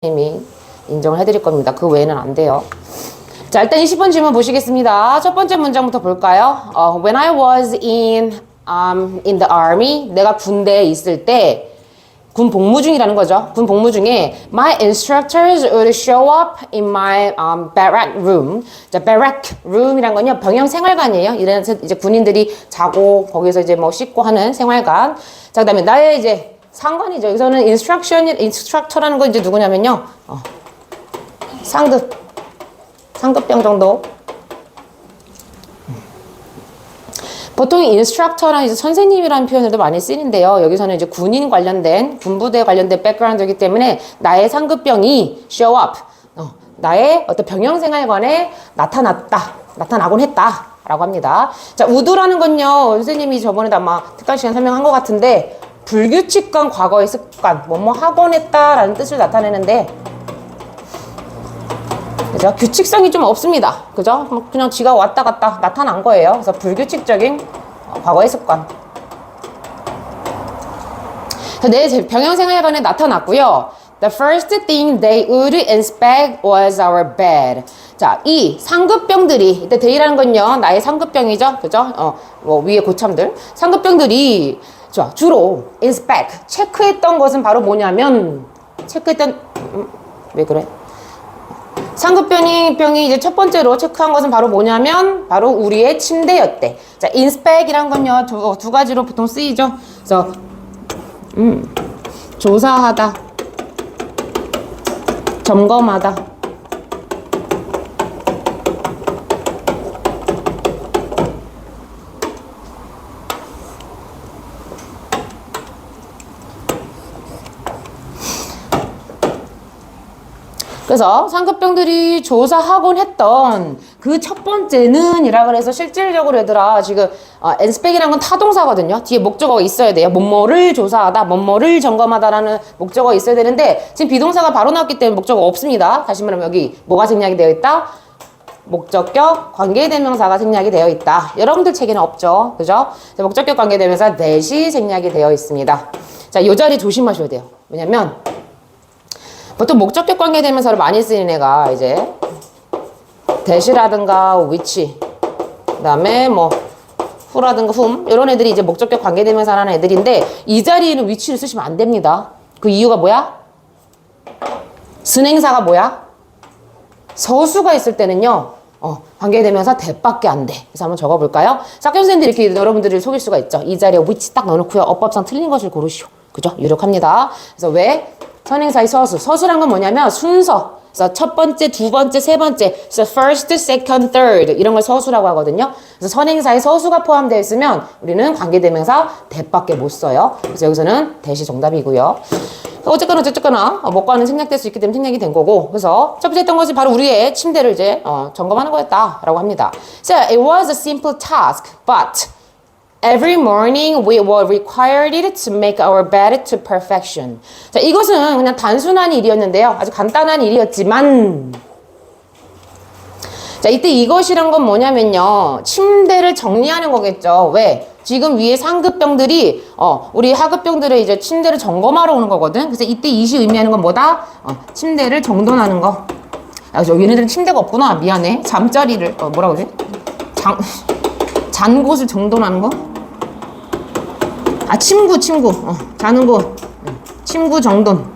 선생님이 인정을 해드릴 겁니다. 그 외에는 안 돼요. 자, 일단 20번 질문 보시겠습니다. 첫 번째 문장부터 볼까요? When I was in the army, 내가 군대에 있을 때, 군 복무 중이라는 거죠. 군 복무 중에 my instructors would show up in my barrack room. 자, barrack room이란 건요, 병영 생활관이에요. 이래서 이제 군인들이 자고 거기서 이제 뭐 씻고 하는 생활관. 자, 그다음에 나의 이제 상관이죠. 여기서는 instructor라는 건 이제 누구냐면요, 상급병 정도. 보통 인스트럭터랑 이제 선생님이라는 표현들도 많이 쓰이는데요. 여기서는 이제 군인 관련된, 군부대 관련된 백그라운드이기 때문에 나의 상급병이 show up, 나의 어떤 병영생활관에 나타나곤 했다 라고 합니다. 자, 우두라는 건요, 선생님이 저번에도 아마 특강 시간 설명한 것 같은데, 불규칙한 과거의 습관, 뭐뭐 하곤 했다라는 뜻을 나타내는데, 그죠? 규칙성이 좀 없습니다. 그죠? 그냥 지가 왔다 갔다 나타난 거예요. 그래서 불규칙적인 과거의 습관. 내 병영생활관에 나타났고요. The first thing they would inspect was our bed. 자, 이 상급병들이, 이때 they라는 건요, 나의 상급병이죠. 그죠? 뭐 위에 고참들. 상급병들이, 자, 주로 inspect, 체크했던 것은 바로 뭐냐면, 왜 그래? 상급병이 이제 첫 번째로 체크한 것은 바로 뭐냐면, 바로 우리의 침대였대. 자, inspect이란 건요, 두 가지로 보통 쓰이죠. 그래서, 조사하다, 점검하다. 그래서 상급병들이 조사하곤 했던 그 첫 번째는 이라 그래서 실질적으로 얘들아 지금 inspect이라는 건 타동사거든요. 뒤에 목적어가 있어야 돼요. 뭐뭐를 조사하다, 뭐뭐를 점검하다라는 목적어가 있어야 되는데 지금 비동사가 바로 나왔기 때문에 목적어가 없습니다. 다시 말하면 여기 뭐가 생략이 되어 있다? 목적격 관계대명사가 생략이 되어 있다. 여러분들 책에는 없죠. 그죠? 목적격 관계대명사 that이 생략이 되어 있습니다. 자, 이 자리 조심하셔야 돼요. 왜냐면 보통 목적격 관계대명사를 많이 쓰는 애가 이제 that이라든가 which, 그 다음에 뭐 who라든가 whom 이런 애들이 이제 목적격 관계대명사라는 애들인데 이 자리에는 which를 쓰시면 안 됩니다. 그 이유가 뭐야? 선행사가 뭐야? 서수가 있을 때는요, 관계대명사 that밖에 안 돼. 그래서 한번 적어볼까요? 짝경 선생님들이 이렇게 여러분들을 속일 수가 있죠. 이 자리에 which 딱 넣어놓고요. 어법상 틀린 것을 고르시오. 그죠? 유력합니다. 그래서 왜? 선행사의 서수란 건 뭐냐면 순서. 그래서 첫 번째, 두 번째, 세 번째. 그래서 first, second, third 이런 걸 서수라고 하거든요. 그래서 선행사의 서수가 포함되어 있으면 우리는 관계대명사 that밖에 못 써요. 그래서 여기서는 that이 정답이고요. 어쨌거나 목과는 생략될 수 있기 때문에 생략이 된 거고. 그래서 첫 번째 했던 것이 바로 우리의 침대를 이제 점검하는 거였다라고 합니다. So it was a simple task, but every morning we were required to make our bed to perfection. 자, 이것은 그냥 단순한 일이었는데요. 아주 간단한 일이었지만, 자, 이때 이것이란 건 뭐냐면요, 침대를 정리하는 거겠죠. 왜? 지금 위에 상급병들이 우리 하급병들의 이제 침대를 점검하러 오는 거거든. 그래서 이때 이시 의미하는 건 뭐다? 침대를 정돈하는 거. 야, 얘네들은 침대가 없구나. 미안해. 잠자리를 뭐라 그러지? 잔 곳을 정돈하는 거? 침구. 자는 곳. 침구 정돈.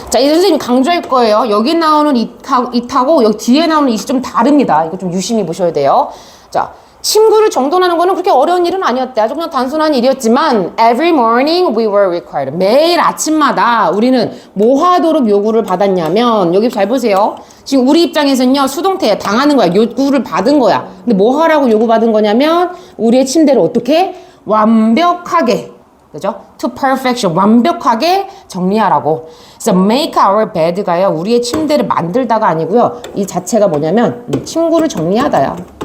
자, 이 선생님 강조할 거예요. 여기 나오는 it하고 여기 뒤에 나오는 it이 좀 다릅니다. 이거 좀 유심히 보셔야 돼요. 자, 침구를 정돈하는 거는 그렇게 어려운 일은 아니었대. 아주 그냥 단순한 일이었지만 every morning we were required. 매일 아침마다 우리는 뭐 하도록 요구를 받았냐면, 여기 잘 보세요. 지금 우리 입장에서는요, 수동태야. 당하는 거야. 요구를 받은 거야. 근데 뭐 하라고 요구받은 거냐면 우리의 침대를 어떻게? 완벽하게, 그죠? To perfection. 완벽하게 정리하라고. 그래서 make our bed가요, 우리의 침대를 만들다가 아니고요. 이 자체가 뭐냐면 침구를 정리하다야.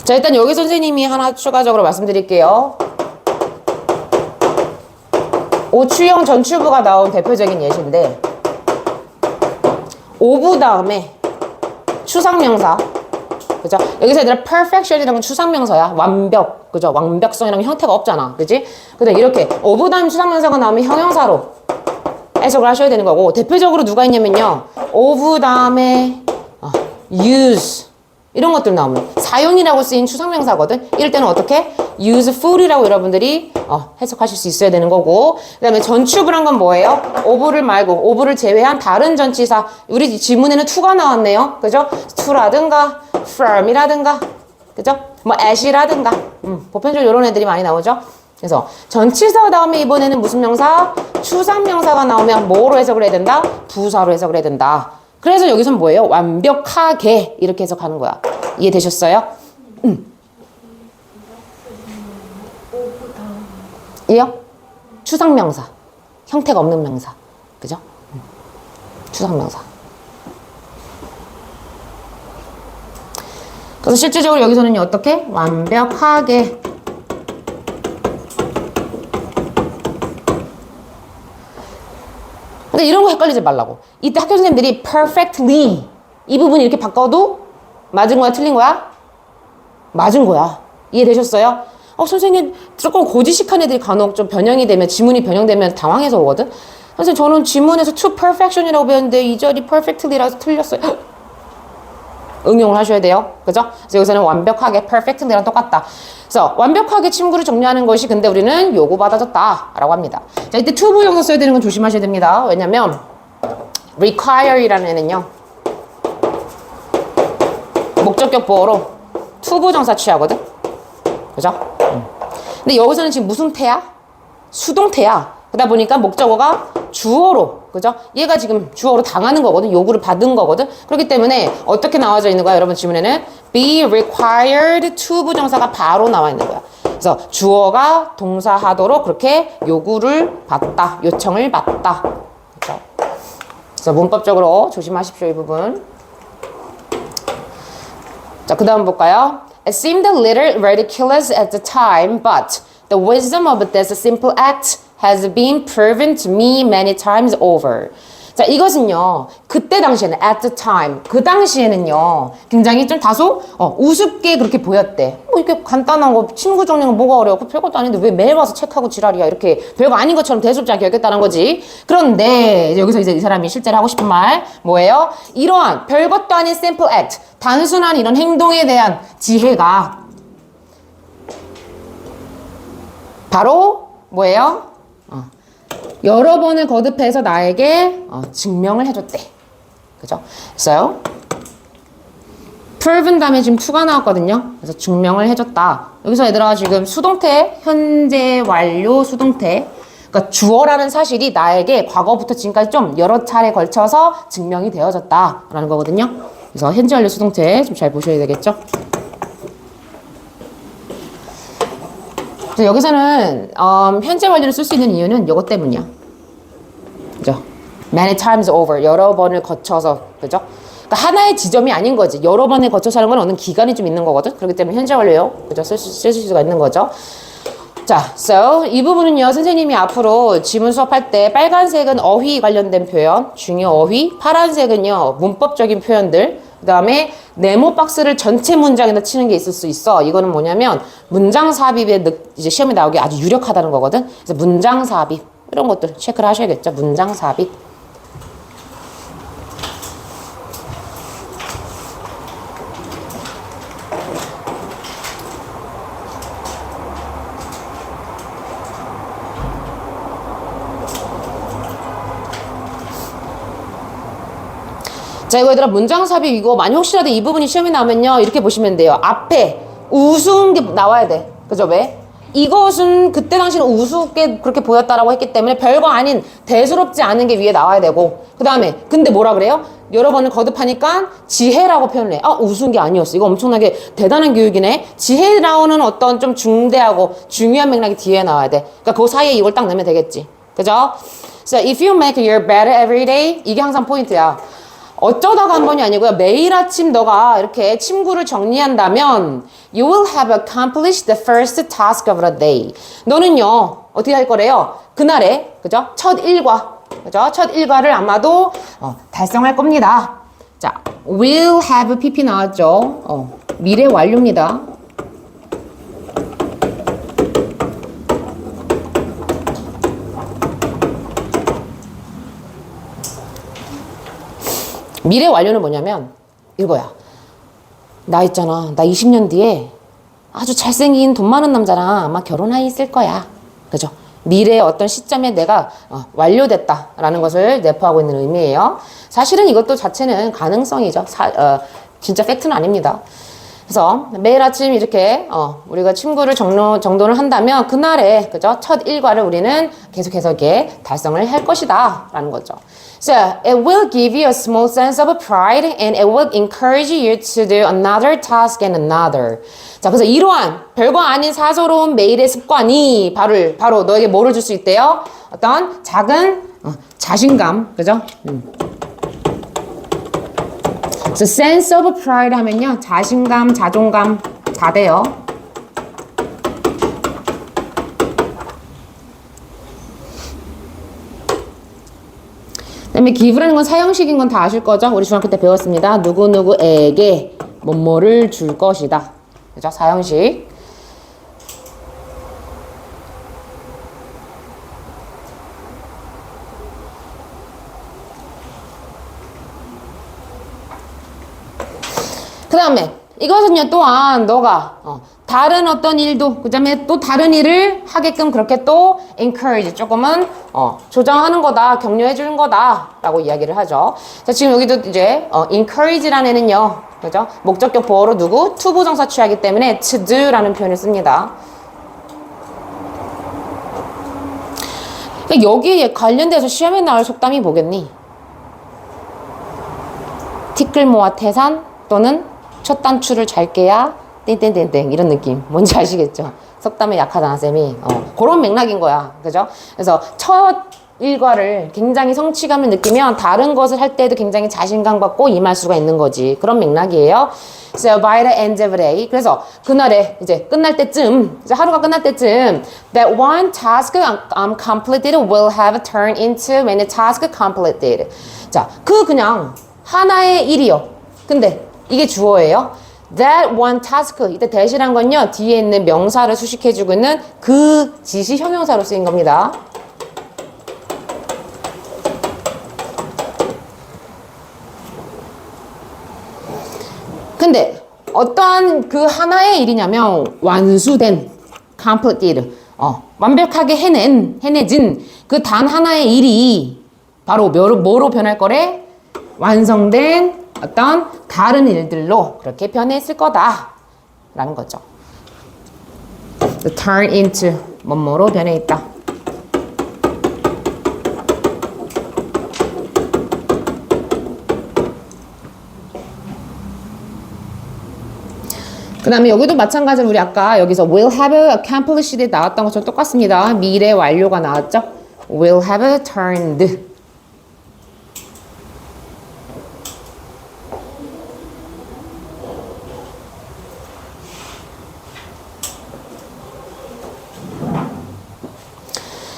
자, 일단 여기 선생님이 하나 추가적으로 말씀드릴게요. 오추형 전추부가 나온 대표적인 예시인데 of 다음에 추상명사. 그죠? 여기서 얘들아 perfection이라는 건 추상명사야. 완벽. 그죠? 완벽성이라는 형태가 없잖아. 그지? 근데 이렇게 of 다음 추상명사가 나오면 형용사로 해석을 하셔야 되는 거고, 대표적으로 누가 있냐면요, of 다음에 use 이런 것들 나오면 사용이라고 쓰인 추상명사거든. 이럴 때는 어떻게? useful이라고 여러분들이 해석하실 수 있어야 되는 거고, 그 다음에 전추부란 건 뭐예요? of를 말고 of를 제외한 다른 전치사. 우리 지문에는 to가 나왔네요. 그죠? to라든가 from이라든가, 그죠? 뭐 at이라든가, 보편적으로 이런 애들이 많이 나오죠. 그래서 전치사 다음에 이번에는 무슨 명사? 추상명사가 나오면 뭐로 해석을 해야 된다? 부사로 해석을 해야 된다. 그래서 여기서는 뭐예요? 완벽하게 이렇게 해석하는 거야. 이해되셨어요? 이요? 추상명사. 형태가 없는 명사. 그죠? 추상명사. 그래서 실질적으로 여기서는요, 어떻게? 완벽하게. 근데 이런 거 헷갈리지 말라고. 이때 학교 선생님들이 perfectly 이 부분 이렇게 바꿔도 맞은 거야, 틀린 거야? 맞은 거야. 이해되셨어요? 선생님 조금 고지식한 애들이 간혹 좀 변형이 되면, 지문이 변형되면 당황해서 오거든. 선생님 저는 지문에서 to perfection이라고 배웠는데 이 절이 perfectly라서 틀렸어요. 응용을 하셔야 돼요. 그죠? 그래서 여기서는 완벽하게 perfectly랑 똑같다. 그래서 완벽하게 친구를 정리하는 것이 근데 우리는 요구받아졌다 라고 합니다. 자, 이때 to 부정사 써야 되는 건 조심하셔야 됩니다. 왜냐면 require이라는 애는요, 목적격 보어로 to 부정사 취하거든. 그죠? 근데 여기서는 지금 무슨 태야? 수동태야. 그러다 보니까 목적어가 주어로, 그죠? 얘가 지금 주어로 당하는 거거든. 요구를 받은 거거든. 그렇기 때문에 어떻게 나와져 있는 거야? 여러분 지문에는 be required to 부정사가 바로 나와 있는 거야. 그래서 주어가 동사하도록 그렇게 요구를 받다, 요청을 받다. 그죠? 그래서 문법적으로 조심하십시오, 이 부분. 자, 그 다음 볼까요? It seemed a little ridiculous at the time, but the wisdom of this simple act has been proven to me many times over. 자, 이것은요, 그때 당시에는, at the time, 그 당시에는요, 굉장히 좀 다소 우습게 그렇게 보였대. 뭐 이렇게 간단한 거, 친구 정리가 뭐가 어려워? 별것도 아닌데 왜 매일 와서 체크하고 지랄이야? 이렇게 별거 아닌 것처럼 대수롭지 않게 여겼다는 거지. 그런데 여기서 이제 이 사람이 실제로 하고 싶은 말 뭐예요? 이러한 별것도 아닌 simple act, 단순한 이런 행동에 대한 지혜가 바로 뭐예요? 여러 번을 거듭해서 나에게 증명을 해줬대. 그죠? So, proven 다음에 지금 to가 나왔거든요. 그래서 증명을 해줬다. 여기서 얘들아 지금 수동태, 현재 완료 수동태. 그러니까 주어라는 사실이 나에게 과거부터 지금까지 좀 여러 차례 걸쳐서 증명이 되어졌다라는 거거든요. 그래서 현재 완료 수동태 좀 잘 보셔야 되겠죠? 여기서는 현재 완료를 쓸 수 있는 이유는 이것 때문이야. 그죠? Many times over. 여러 번을 거쳐서. 그죠? 그러니까 하나의 지점이 아닌 거지. 여러 번을 거쳐서 하는 건 어느 기간이 좀 있는 거거든. 그렇기 때문에 현재 완료요. 그죠? 쓸 수가 있는 거죠. 자, so 이 부분은요, 선생님이 앞으로 지문 수업할 때 빨간색은 어휘 관련된 표현, 중요 어휘, 파란색은요, 문법적인 표현들, 그 다음에 네모 박스를 전체 문장에다 치는 게 있을 수 있어. 이거는 뭐냐면 문장 삽입에 이제 시험에 나오기 아주 유력하다는 거거든. 그래서 문장 삽입 이런 것들 체크를 하셔야겠죠. 문장 삽입. 자, 이거 얘들아 문장 삽입 이거 만약 혹시라도 이 부분이 시험에 나오면요, 이렇게 보시면 돼요. 앞에 우스운 게 나와야 돼. 그죠? 왜? 이것은 그때 당시는 우습게 그렇게 보였다라고 했기 때문에 별거 아닌 대수롭지 않은 게 위에 나와야 되고, 그 다음에 근데 뭐라 그래요? 여러 번을 거듭하니까 지혜라고 표현을 해. 우스운 게 아니었어. 이거 엄청나게 대단한 교육이네. 지혜라고는 어떤 좀 중대하고 중요한 맥락이 뒤에 나와야 돼. 그러니까 그 사이에 이걸 딱 넣으면 되겠지. 그죠? So if you make your bed every day, 이게 항상 포인트야. 어쩌다가 한 번이 아니고요. 매일 아침 너가 이렇게 침구를 정리한다면 You will have accomplished the first task of the day. 너는요. 어떻게 할 거래요? 그날에 그죠? 첫 일과 그죠? 첫 일과를 아마도 달성할 겁니다. 자, will have PP 나왔죠? 미래 완료입니다. 미래 완료는 뭐냐면 이거야. 나 있잖아. 나 20년 뒤에 아주 잘생긴 돈 많은 남자랑 아마 결혼해 있을 거야. 그죠? 미래의 어떤 시점에 내가 완료됐다라는 것을 내포하고 있는 의미예요. 사실은 이것도 자체는 가능성이죠. 진짜 팩트는 아닙니다. 그래서 매일 아침 이렇게 우리가 친구를 정돈을 한다면 그날에 그죠? 첫 일과를 우리는 계속해서 이렇게 달성을 할 것이다 라는 거죠. So it will give you a small sense of pride and it will encourage you to do another task and another. 자, 그래서 이러한 별거 아닌 사소로운 매일의 습관이 바로 너에게 뭐를 줄 수 있대요? 어떤 작은 자신감, 그죠? So sense of pride 하면요, 자신감, 자존감 다 돼요. 그다음에 give라는 건 사형식인 건 다 아실 거죠? 우리 중학교 때 배웠습니다. 누구누구에게 뭐뭐를 줄 것이다. 그죠? 사형식. 그 다음에 이것은요 또한 너가 다른 어떤 일도 그 다음에 또 다른 일을 하게끔 그렇게 또 encourage 조금은 조정하는 거다, 격려해 주는 거다 라고 이야기를 하죠. 자, 지금 여기도 이제 encourage라는 애는요 그죠? 목적격 보어로 누구? to 부정사 취하기 때문에 to do 라는 표현을 씁니다. 그러니까 여기에 관련돼서 시험에 나올 속담이 뭐겠니? 티끌 모아 태산 또는 첫 단추를 잘 깨야 땡땡땡땡 이런 느낌 뭔지 아시겠죠? 속담에 약하잖아 쌤이. 그런 맥락인 거야. 그죠? 그래서 첫 일과를 굉장히 성취감을 느끼면 다른 것을 할 때도 굉장히 자신감 갖고 임할 수가 있는 거지. 그런 맥락이에요. So by the end of the day. 그래서 그날에 이제 끝날 때쯤, 이제 하루가 끝날 때쯤 that one task completed will have turned into many tasks completed. 자, 그냥 하나의 일이요. 근데 이게 주어예요. That one task. 이때 that이란 건요. 뒤에 있는 명사를 수식해주고 있는 그 지시 형용사로 쓰인 겁니다. 근데 어떠한 그 하나의 일이냐면 완수된 completed. 완벽하게 해내진 그 단 하나의 일이 바로 뭐로 변할 거래? 완성된 어떤 다른 일들로 그렇게 변했을 거다 라는 거죠. turn into 뭐뭐로 변해 있다. 그 다음에 여기도 마찬가지로 우리 아까 여기서 will have accomplished 나왔던 것처럼 똑같습니다. 미래 완료가 나왔죠. will have turned.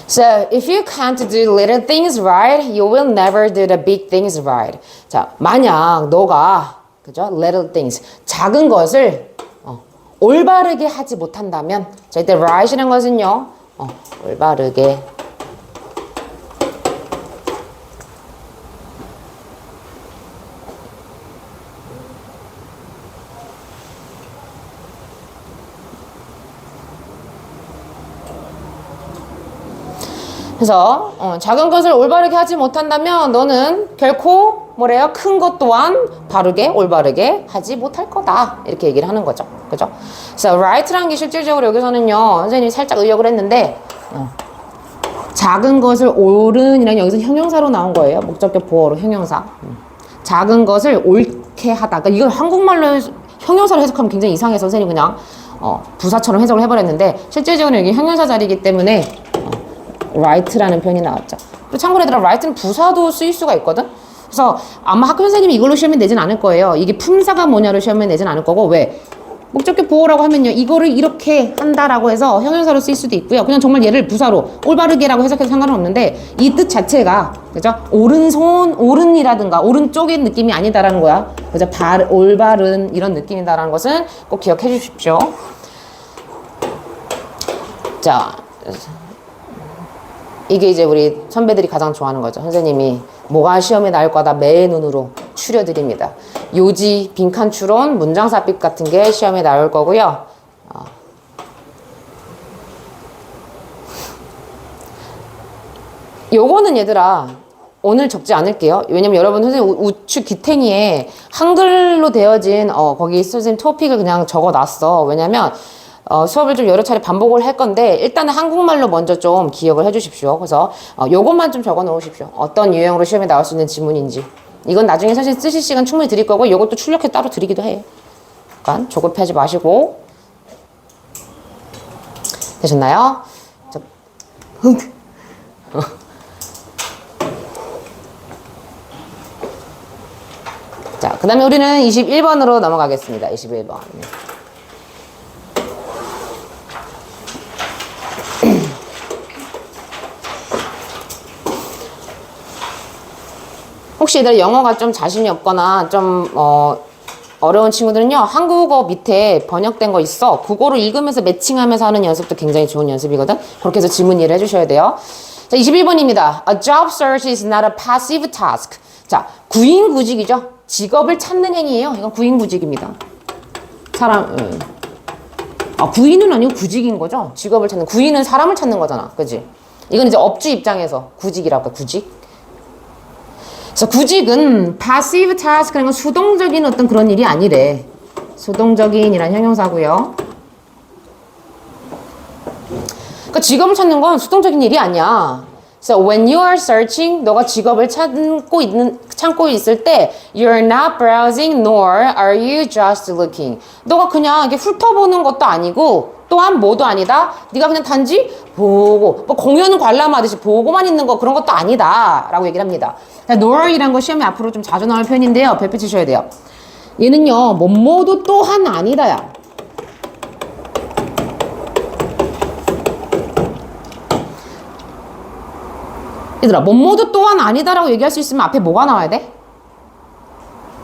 So, if you can't do little things right, you will never do the big things right. 자, 만약 너가 그죠? little things, 작은 것을 올바르게 하지 못한다면, 자, 이때 right이라는 것은요, 올바르게 그래서 작은 것을 올바르게 하지 못한다면 너는 결코 뭐래요? 큰 것 또한 바르게 올바르게 하지 못할 거다. 이렇게 얘기를 하는 거죠. 그죠? 그래서 right라는 게 실질적으로 여기서는요. 선생님이 살짝 의역을 했는데 작은 것을 옳은이라는 여기서 형용사로 나온 거예요. 목적격 보어로 형용사. 작은 것을 옳게 하다. 그러니까 이걸 한국말로 형용사로 해석하면 굉장히 이상해서 선생님이 그냥 부사처럼 해석을 해버렸는데 실질적으로 여기 형용사 자리이기 때문에 right라는 표현이 나왔죠. 또 참고로 얘들아 right는 부사도 쓰일 수가 있거든. 그래서 아마 학교 선생님이 이걸로 시험에 내진 않을 거예요. 이게 품사가 뭐냐로 시험에 내진 않을 거고 왜? 목적격 보호라고 하면요. 이거를 이렇게 한다라고 해서 형용사로 쓰일 수도 있고요. 그냥 정말 얘를 부사로 올바르게라고 해석해도 상관은 없는데 이 뜻 자체가 그죠? 오른손, 오른이라든가 오른쪽의 느낌이 아니다라는 거야. 그죠? 올바른 이런 느낌이다라는 것은 꼭 기억해 주십시오. 자, 이게 이제 우리 선배들이 가장 좋아하는 거죠. 선생님이 뭐가 시험에 나올 거다 매 눈으로 추려드립니다. 요지, 빈칸 추론, 문장 삽입 같은 게 시험에 나올 거고요. 요거는 얘들아 오늘 적지 않을게요. 왜냐면 여러분 선생님 우측 기탱이에 한글로 되어진 거기 선생님 토픽을 그냥 적어놨어. 왜냐면 수업을 좀 여러 차례 반복을 할 건데 일단은 한국말로 먼저 좀 기억을 해 주십시오. 그래서 요것만 좀 적어 놓으십시오. 어떤 유형으로 시험에 나올 수 있는 지문인지. 이건 나중에 사실 쓰실 시간 충분히 드릴 거고 요것도 출력해 따로 드리기도 해요. 그러니까 조급해하지 마시고. 되셨나요? 자, 그 다음에 우리는 21번으로 넘어가겠습니다. 21번. 혹시 얘들 영어가 좀 자신이 없거나 좀 어려운 친구들은요. 한국어 밑에 번역된 거 있어. 그거를 읽으면서 매칭하면서 하는 연습도 굉장히 좋은 연습이거든. 그렇게 해서 질문 이해를 해주셔야 돼요. 자, 21번입니다. A job search is not a passive task. 자, 구인구직이죠. 직업을 찾는 행위예요. 이건 구인구직입니다. 구인은 아니고 구직인 거죠. 직업을 찾는. 구인은 사람을 찾는 거잖아. 그지? 이건 이제 업주 입장에서 구직이라고 해. 구직. 그래서 구직은 passive task라는 건 수동적인 어떤 그런 일이 아니래. 수동적인이란 형용사고요. 그러니까 직업을 찾는 건 수동적인 일이 아니야. So when you are searching, 너가 직업을 찾고 있을 때 you're not browsing nor are you just looking. 너가 그냥 이렇게 훑어보는 것도 아니고 또한 뭐도 아니다. 네가 그냥 단지 보고 뭐 공연 관람하듯이 보고만 있는 거 그런 것도 아니다 라고 얘기를 합니다. nor이란 거 시험에 앞으로 좀 자주 나올 표현인데요. 별표 치셔야 돼요. 얘는요. 뭐뭐도 또한 아니다야. 얘들아 뭐뭐도 또한 아니다라고 얘기할 수 있으면 앞에 뭐가 나와야 돼?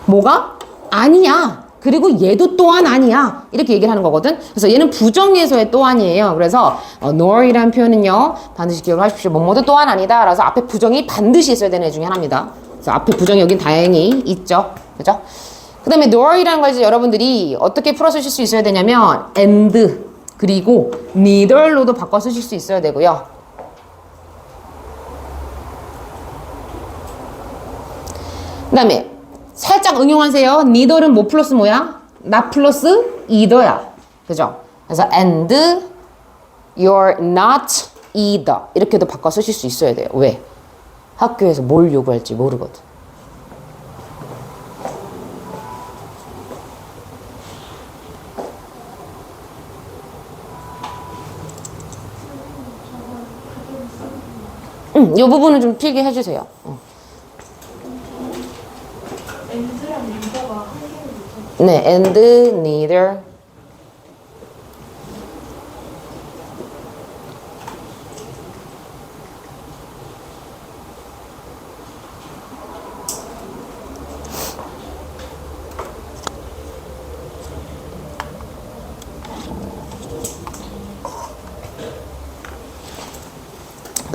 뭐가? 아니야. 그리고 얘도 또한 아니야. 이렇게 얘기를 하는 거거든. 그래서 얘는 부정에서의 또한이에요. 그래서 nor이라는 표현은요. 반드시 기억을 하십시오. 뭐뭐도 또한 아니다. 라서 앞에 부정이 반드시 있어야 되는 애 중에 하나입니다. 그래서 앞에 부정이 여긴 다행히 있죠. 그죠? 그 다음에 nor이라는 걸 이제 여러분들이 어떻게 풀어 쓰실 수 있어야 되냐면 and 그리고 neither로도 바꿔 쓰실 수 있어야 되고요. 그 다음에 살짝 응용하세요. neither는 뭐 플러스 뭐야? not 플러스 either야. 그죠? 그래서 and you're not either 이렇게도 바꿔 쓰실 수 있어야 돼요. 왜? 학교에서 뭘 요구할지 모르거든. 이 부분은 좀 필기해 주세요. 네, and, neither.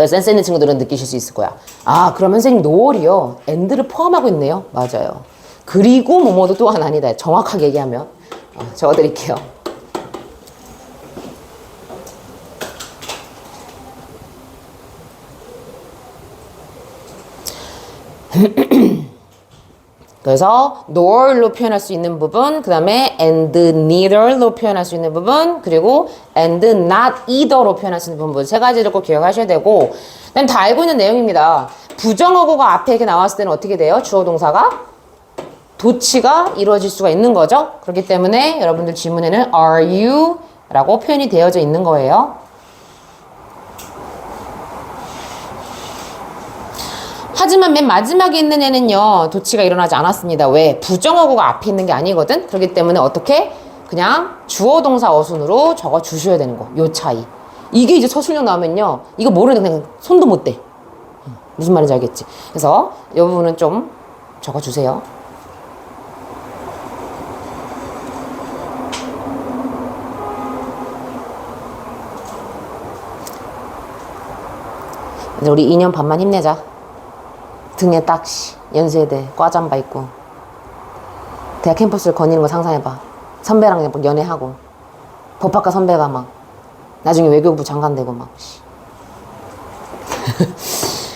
센스 있는 친구들은 느끼실 수 있을 거야. 아, 그러면 선생님 노월이요. and를 포함하고 있네요. 맞아요. 그리고 뭐뭐도 또한 아니다. 정확하게 얘기하면 적어드릴게요. 그래서 nor로 표현할 수 있는 부분, 그 다음에 and neither로 표현할 수 있는 부분, 그리고 and not either로 표현할 수 있는 부분 세 가지를 꼭 기억하셔야 되고, 그다음 다 알고 있는 내용입니다. 부정어구가 앞에 이렇게 나왔을 때는 어떻게 돼요? 주어 동사가 도치가 이루어질 수가 있는 거죠. 그렇기 때문에 여러분들 질문에는 are you 라고 표현이 되어져 있는 거예요. 하지만 맨 마지막에 있는 애는요. 도치가 일어나지 않았습니다. 왜? 부정어구가 앞에 있는 게 아니거든. 그렇기 때문에 어떻게? 그냥 주어 동사 어순으로 적어 주셔야 되는 거. 요 차이. 이게 이제 서술형 나오면요. 이거 모르는 그냥 손도 못 대. 무슨 말인지 알겠지? 그래서 이 부분은 좀 적어 주세요. 이제 우리 2년 반만 힘내자. 등에 딱 연세대 과잠바 입고 대학 캠퍼스를 거니는 거 상상해봐. 선배랑 막 연애하고 법학과 선배가 막 나중에 외교부 장관 되고 막.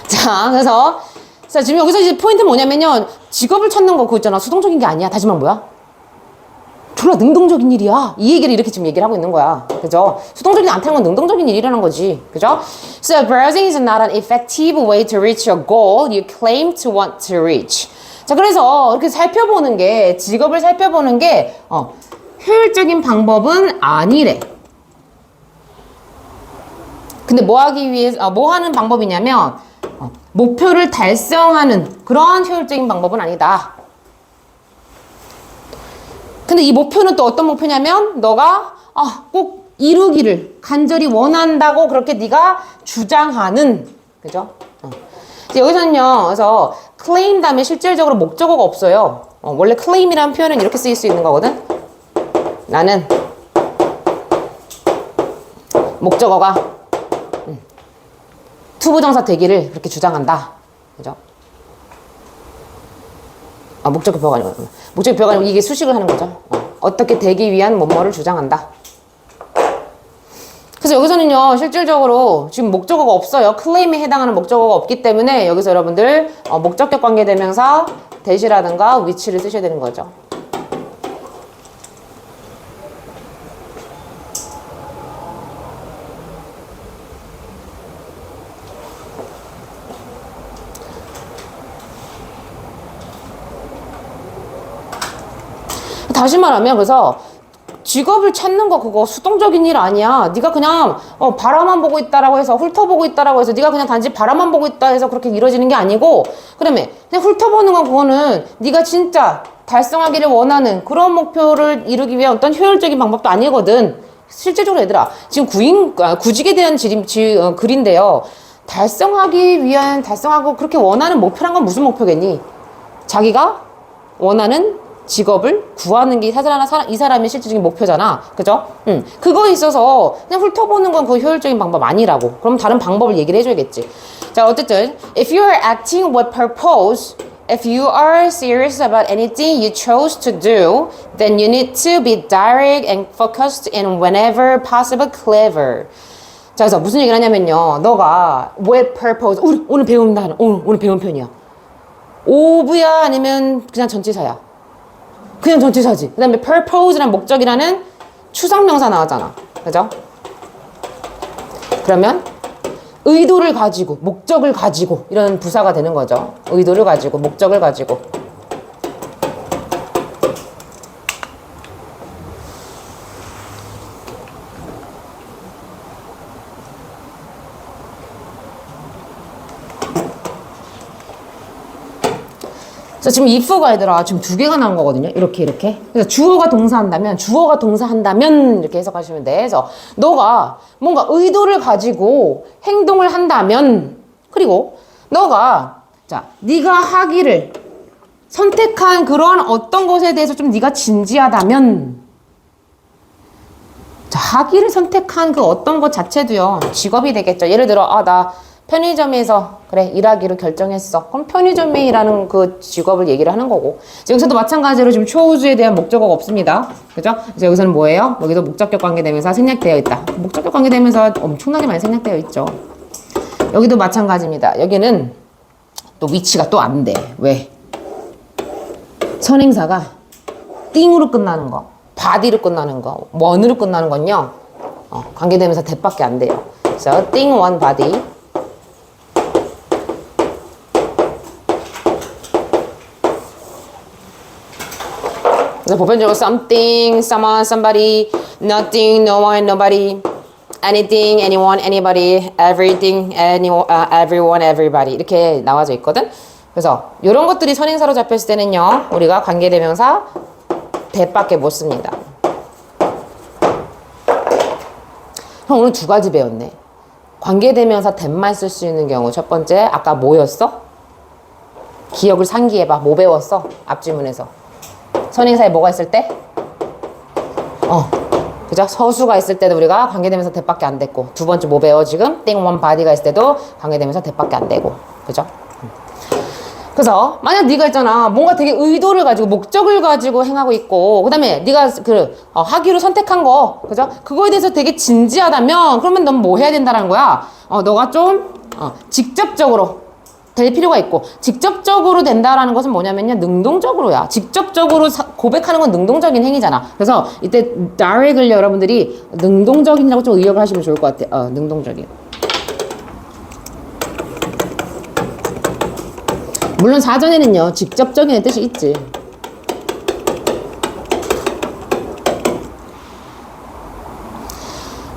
자, 그래서 자, 지금 여기서 이제 포인트 뭐냐면요. 직업을 찾는 거 그거 있잖아. 수동적인 게 아니야. 다시 말하면 뭐야? 졸라 능동적인 일이야. 이 얘기를 이렇게 지금 얘기를 하고 있는 거야. 그죠? 수동적이지 않다는 건 능동적인 일이라는 거지. 그죠? So browsing is not an effective way to reach your goal you claim to want to reach. 자, 그래서 이렇게 살펴보는 게, 직업을 살펴보는 게 효율적인 방법은 아니래. 근데 뭐 하기 위해서 뭐 하는 방법이냐면 목표를 달성하는 그런 효율적인 방법은 아니다. 근데 이 목표는 또 어떤 목표냐면 너가 꼭 이루기를 간절히 원한다고 그렇게 네가 주장하는, 그죠? 여기서는요. 그래서 claim 다음에 실질적으로 목적어가 없어요. 원래 claim이라는 표현은 이렇게 쓰일 수 있는 거거든. 나는 목적어가 투부정사 되기를 그렇게 주장한다. 그죠? 목적격표가 아니고 목적격표가 아니고 이게 수식을 하는 거죠. 어떻게 되기 위한 뭐뭐를 주장한다. 그래서 여기서는요. 실질적으로 지금 목적어가 없어요. claim에 해당하는 목적어가 없기 때문에 여기서 여러분들 목적격 관계대명사 대시라든가 which를 쓰셔야 되는 거죠. 다시 말하면 그래서 직업을 찾는 거 그거 수동적인 일 아니야. 네가 그냥 바라만 보고 있다라고 해서 훑어보고 있다라고 해서 네가 그냥 단지 바라만 보고 있다 해서 그렇게 이루어지는 게 아니고, 그다음에 그냥 훑어보는 건 그거는 네가 진짜 달성하기를 원하는 그런 목표를 이루기 위한 어떤 효율적인 방법도 아니거든. 실제적으로 얘들아 지금 구직에 대한 글인데요. 달성하기 위한 달성하고 그렇게 원하는 목표란 건 무슨 목표겠니? 자기가 원하는 직업을 구하는 게 이 사람의 실질적인 목표잖아. 그죠? 그거에 있어서 그냥 훑어보는 건 그 효율적인 방법 아니라고. 그럼 다른 방법을 얘기를 해줘야겠지. 자, 어쨌든 if you are acting with purpose, if you are serious about anything you chose to do, then you need to be direct and focused and whenever possible clever. 자, 그래서 무슨 얘기를 하냐면요. 너가 with purpose, 오늘 배운다. 오늘 배운 편이야. of야 아니면 그냥 전치사야? 그냥 전치사지. 그 다음에 purpose라는 목적이라는 추상명사 나왔잖아. 그죠? 그러면 의도를 가지고, 목적을 가지고 이런 부사가 되는 거죠. 의도를 가지고, 목적을 가지고. 지금 if가 얘들아 지금 두 개가 나온 거거든요. 이렇게. 그래서 주어가 동사한다면 이렇게 해석하시면 돼. 그래서 너가 뭔가 의도를 가지고 행동을 한다면, 그리고 너가 네가 하기를 선택한 그런 어떤 것에 대해서 좀 네가 진지하다면, 하기를 선택한 그 어떤 것 자체도요 직업이 되겠죠. 예를 들어 나 편의점에서 일하기로 결정했어. 그럼 편의점에 일하는 그 직업을 얘기를 하는 거고. 여기서도 마찬가지로 지금 chose에 대한 목적어가 없습니다. 그죠? 그래서 여기서는 뭐예요? 여기도 목적격 관계대명사 생략되어 있다. 목적격 관계대명사 엄청나게 많이 생략되어 있죠. 여기도 마찬가지입니다. 여기는 또 위치가 또 안 돼. 왜? 선행사가 띵으로 끝나는 거, body로 끝나는 거, one으로 끝나는 건요 관계대명사 that밖에 안 돼요. 그래서 thing, one, body. 그래서 보편적으로 something, someone, somebody, nothing, no one, nobody, anything, anyone, anybody, everything, everyone, everybody 이렇게 나와져 있거든. 그래서 이런 것들이 선행사로 잡혔을 때는요 우리가 관계대명사 that밖에 못 씁니다. 그럼 오늘 두 가지 배웠네. 관계대명사 that만 쓸 수 있는 경우. 첫 번째, 아까 뭐였어? 기억을 상기해봐. 뭐 배웠어? 앞지문에서. 선행사에 뭐가 있을 때? 그죠? 서수가 있을 때도 우리가 관계대명사 that밖에 안 됐고. 두 번째 뭐 배워 지금? thing, one, body가 있을 때도 관계대명사 that밖에 안 되고. 그죠? 그래서 만약 네가 있잖아. 뭔가 되게 의도를 가지고 목적을 가지고 행하고 있고 그다음에 네가 하기로 선택한 거. 그죠? 그거에 대해서 되게 진지하다면 그러면 넌 뭐 해야 된다는 거야? 너가 좀 직접적으로 될 필요가 있고 직접적으로 된다라는 것은 뭐냐면요. 능동적으로야. 직접적으로 고백하는 건 능동적인 행위잖아. 그래서 이때 direct을 여러분들이 능동적인이라고 좀 의역을 하시면 좋을 것 같아. 능동적인. 물론 사전에는요. 직접적인 뜻이 있지.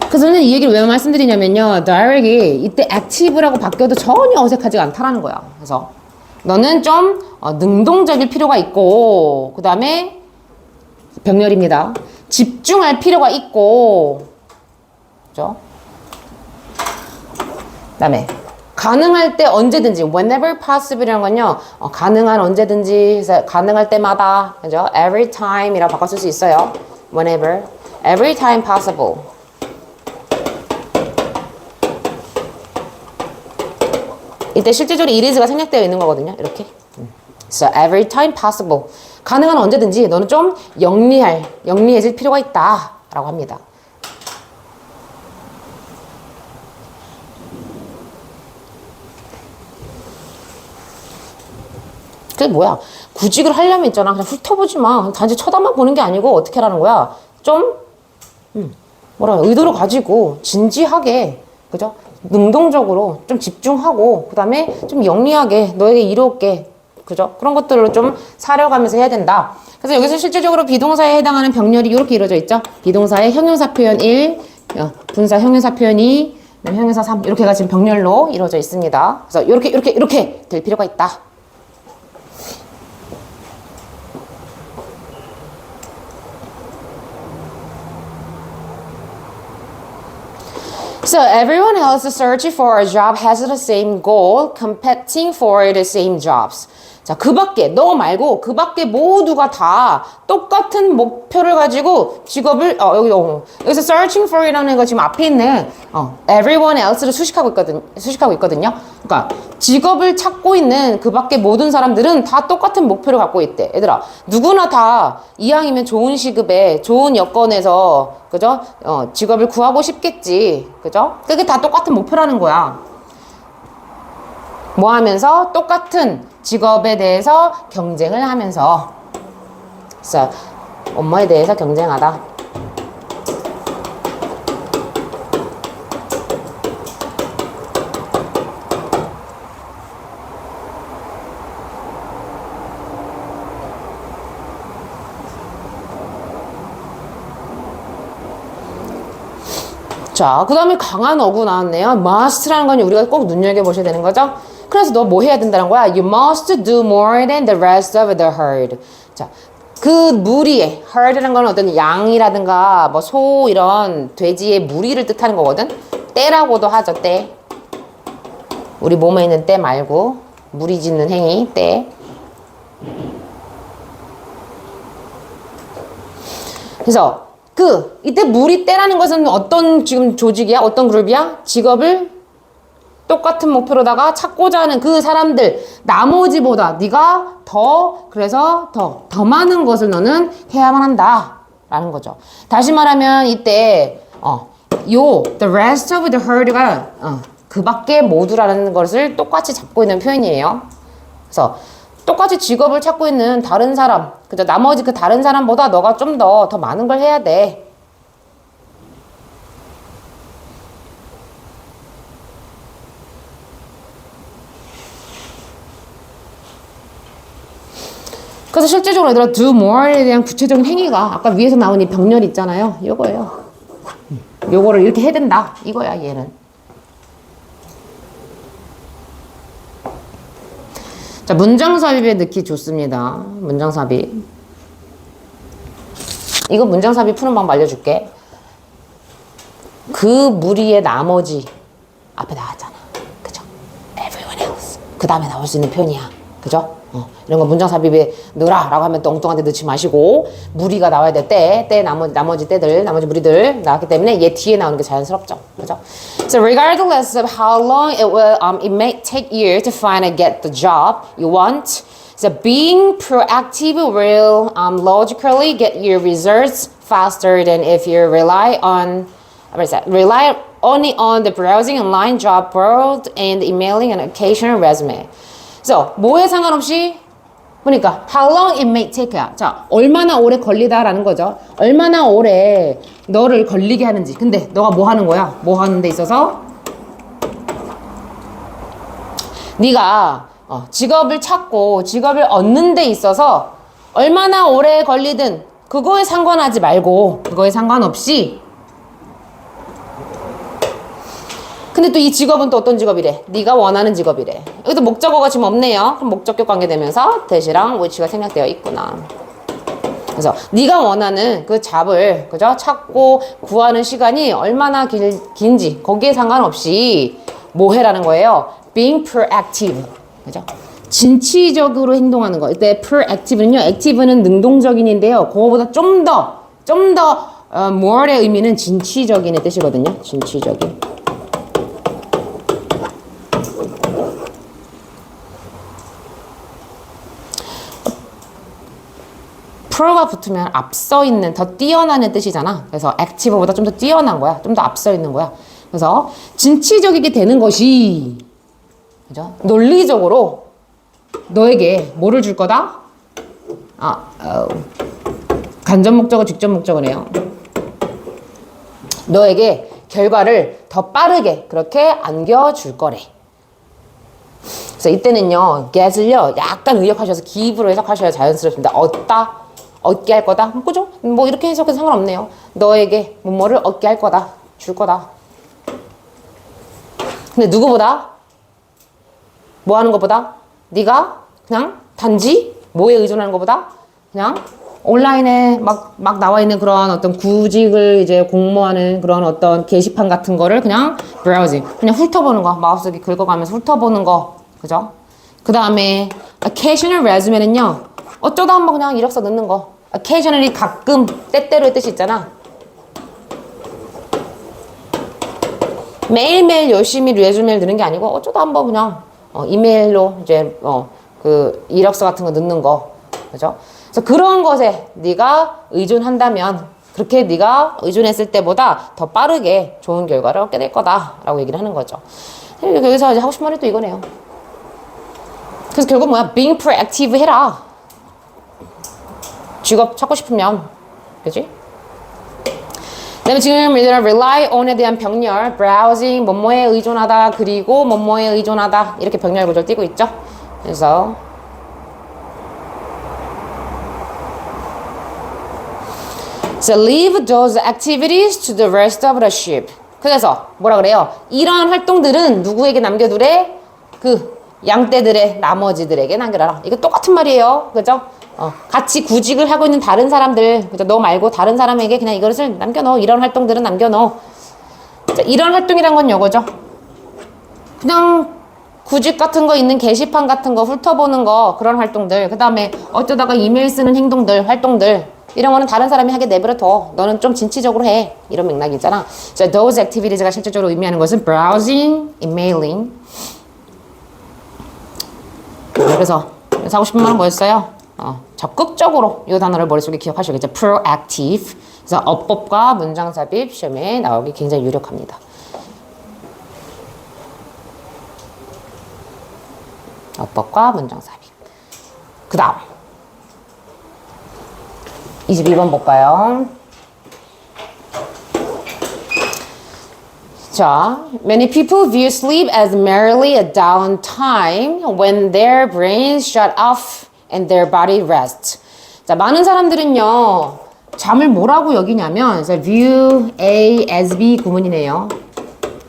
그래서 저는 이 얘기를 왜 말씀드리냐면요. direct이 이때 active라고 바뀌어도 전혀 어색하지가 않다라는 거야. 그래서 너는 좀 능동적일 필요가 있고 그 다음에 병렬입니다. 집중할 필요가 있고 그죠? 그 다음에 가능할 때 언제든지 whenever possible이라는 건요. 가능한 언제든지 가능할 때마다 그죠? every time이라고 바꿔 쓸 수 있어요. whenever every time possible. 이때 실제적으로 it is가 생략되어 있는 거거든요. 이렇게. So every time possible. 가능한 언제든지 너는 좀 영리해질 필요가 있다. 라고 합니다. 그게 뭐야? 구직을 하려면 있잖아. 그냥 훑어보지 마. 단지 쳐다만 보는 게 아니고 어떻게 하라는 거야? 좀 의도를 가지고 진지하게 그죠? 능동적으로 좀 집중하고 그 다음에 좀 영리하게 너에게 이롭게 그죠? 그런 것들로 좀 사려가면서 해야 된다. 그래서 여기서 실질적으로 비동사에 해당하는 병렬이 이렇게 이루어져 있죠. 비동사의 형용사 표현 1, 분사 형용사 표현 2, 형용사 3 이렇게가 지금 병렬로 이루어져 있습니다. 그래서 이렇게 될 필요가 있다. So everyone else searching for a job has the same goal, competing for the same jobs. 자, 그 밖에 너 말고 그 밖에 모두가 다 똑같은 목표를 가지고 직업을 여기서 searching for이라는 거 지금 앞에 있는 everyone else를 수식하고 있거든요. 그러니까 직업을 찾고 있는 그 밖에 모든 사람들은 다 똑같은 목표를 갖고 있대. 얘들아, 누구나 다 이왕이면 좋은 시급에 좋은 여건에서 그죠? 직업을 구하고 싶겠지. 그죠? 그게 다 똑같은 목표라는 거야. 뭐 하면서 똑같은 직업에 대해서 경쟁을 하면서 그래서 업무에 대해서 경쟁하다. 자, 그 다음에 강한 어구 나왔네요. must라는 건 우리가 꼭 눈여겨보셔야 되는 거죠. 그래서 너 뭐 해야 된다는 거야? You must do more than the rest of the herd. 자, 그 무리의 herd라는 건 어떤 양이라든가 뭐 소 이런 돼지의 무리를 뜻하는 거거든. 떼라고도 하죠. 떼. 우리 몸에 있는 떼 말고 무리 짓는 행위 떼. 그래서 이때 무리 떼라는 것은 어떤 지금 조직이야? 어떤 그룹이야? 직업을 똑같은 목표로다가 찾고자 하는 그 사람들 나머지보다 네가 그래서 더 많은 것을 너는 해야만 한다 라는 거죠. 다시 말하면 이때 the rest of the herd가 그 밖에 모두라는 것을 똑같이 잡고 있는 표현이에요. 그래서 똑같이 직업을 찾고 있는 다른 사람 그죠? 나머지 그 다른 사람보다 너가 좀 더 많은 걸 해야 돼. 그래서 실제적으로 얘들아 do more에 대한 구체적인 행위가 아까 위에서 나온 이 병렬 있잖아요. 요거예요. 요거를 이렇게 해야 된다. 이거야 얘는. 자, 문장삽입에 넣기 좋습니다. 문장삽입. 이거 문장삽입 푸는 방법 알려줄게. 그 무리의 나머지 앞에 나왔잖아. 그죠? Everyone else. 그 다음에 나올 수 있는 표현이야. 그죠? 이런 거 문장 삽입에 넣으라 라고 하면 또 엉뚱한 데 넣지 마시고 무리가 나와야 될 때 나머지 때들 나머지 무리들 나왔기 때문에 얘 뒤에 나오는 게 자연스럽죠. 그죠? So regardless of how long it may take you to find and get the job you want, so being proactive will logically get your results faster than if you rely only on the browsing online job board and emailing an occasional resume. 그래서 뭐에 상관없이 보니까 how long it may take야. 자, 얼마나 오래 걸리다라는 거죠. 얼마나 오래 너를 걸리게 하는지. 근데 너가 뭐 하는 거야? 뭐 하는 데 있어서 네가 직업을 찾고 직업을 얻는 데 있어서 얼마나 오래 걸리든 그거에 상관하지 말고 그거에 상관없이 근데 또 이 직업은 또 어떤 직업이래? 네가 원하는 직업이래. 여기도 목적어가 지금 없네요. 그럼 목적격 관계되면서 대시랑 which가 생략되어 있구나. 그래서 네가 원하는 그 잡을 그죠? 찾고 구하는 시간이 얼마나 긴지 거기에 상관없이 뭐 해라는 거예요? Being proactive. 그죠? 진취적으로 행동하는 거. 이때 proactive는요. active는 능동적인인데요. 그거보다 좀 더 more의 의미는 진취적인의 뜻이거든요. 진취적인. pro가 붙으면 앞서 있는, 더 뛰어나는 뜻이잖아. 그래서 active보다 좀 더 뛰어난 거야. 좀 더 앞서 있는 거야. 그래서 진취적이게 되는 것이 그죠? 논리적으로 너에게 뭐를 줄 거다? 간접 목적어, 직접 목적어네요. 너에게 결과를 더 빠르게 그렇게 안겨줄 거래. 그래서 이때는요, get을요, 약간 의역하셔서 give로 해석하셔야 자연스럽습니다. 얻게 할 거다. 그죠? 뭐 이렇게 해석해도 상관없네요. 너에게 뭐를 얻게 할 거다. 줄 거다. 근데 누구보다? 뭐 하는 것보다? 네가 그냥 단지 뭐에 의존하는 것보다 그냥 온라인에 막 나와 있는 그런 어떤 구직을 이제 공모하는 그런 어떤 게시판 같은 거를 그냥 browsing, 그냥 훑어보는 거, 마우스 긁어가면서 훑어보는 거, 그죠? 그 다음에 occasional resume는요, 어쩌다 한번 그냥 이력서 넣는 거. occasionally 가끔, 때때로의 뜻이 있잖아. 매일매일 열심히 레주메를 넣는 게 아니고 어쩌다 한번 그냥 이메일로 이제 그 이력서 같은 거 넣는 거, 그죠? 그래서 그런 것에 네가 의존한다면 그렇게 네가 의존했을 때보다 더 빠르게 좋은 결과를 얻게 될 거다라고 얘기를 하는 거죠. 여기서 이제 하고 싶은 말이 또 이거네요. 그래서 결국 뭐야? being proactive 해라. 직업 찾고 싶으면, 그지? 그다음에 지금 얘들아 rely on에 대한 병렬, browsing, 뭐뭐에 의존하다, 그리고 뭐뭐에 의존하다 이렇게 병렬 구조를 띄고 있죠. 그래서 So leave those activities to the rest of the ship. 그래서 뭐라 그래요? 이러한 활동들은 누구에게 남겨두래? 그 양떼들의 나머지들에게 남겨라. 이거 똑같은 말이에요. 그죠? 같이 구직을 하고 있는 다른 사람들, 그죠? 너 말고 다른 사람에게 그냥 이것을 남겨놓어. 이런 활동들은 남겨놓어. 자, 이런 활동이란 건 요거죠. 그냥 구직 같은 거 있는 게시판 같은 거 훑어보는 거, 그런 활동들. 그 다음에 어쩌다가 이메일 쓰는 행동들, 활동들. 이런 거는 다른 사람이 하게 내버려둬. 너는 좀 진취적으로 해. 이런 맥락이잖아. 자, those activities가 실질적으로 의미하는 것은 browsing, emailing. 그래서 하고 싶은 말은 뭐였어요? 적극적으로 이 단어를 머릿속에 기억하셔야겠죠. proactive. 그래서 어법과 문장 삽입 시험에 나오기 굉장히 유력합니다. 어법과 문장 삽입. 그 다음 22번 볼까요? 자, many people view sleep as merely a downtime when their brains shut off and their body rests. 자, 많은 사람들은요, 잠을 뭐라고 여기냐면, view A as B 구문이네요.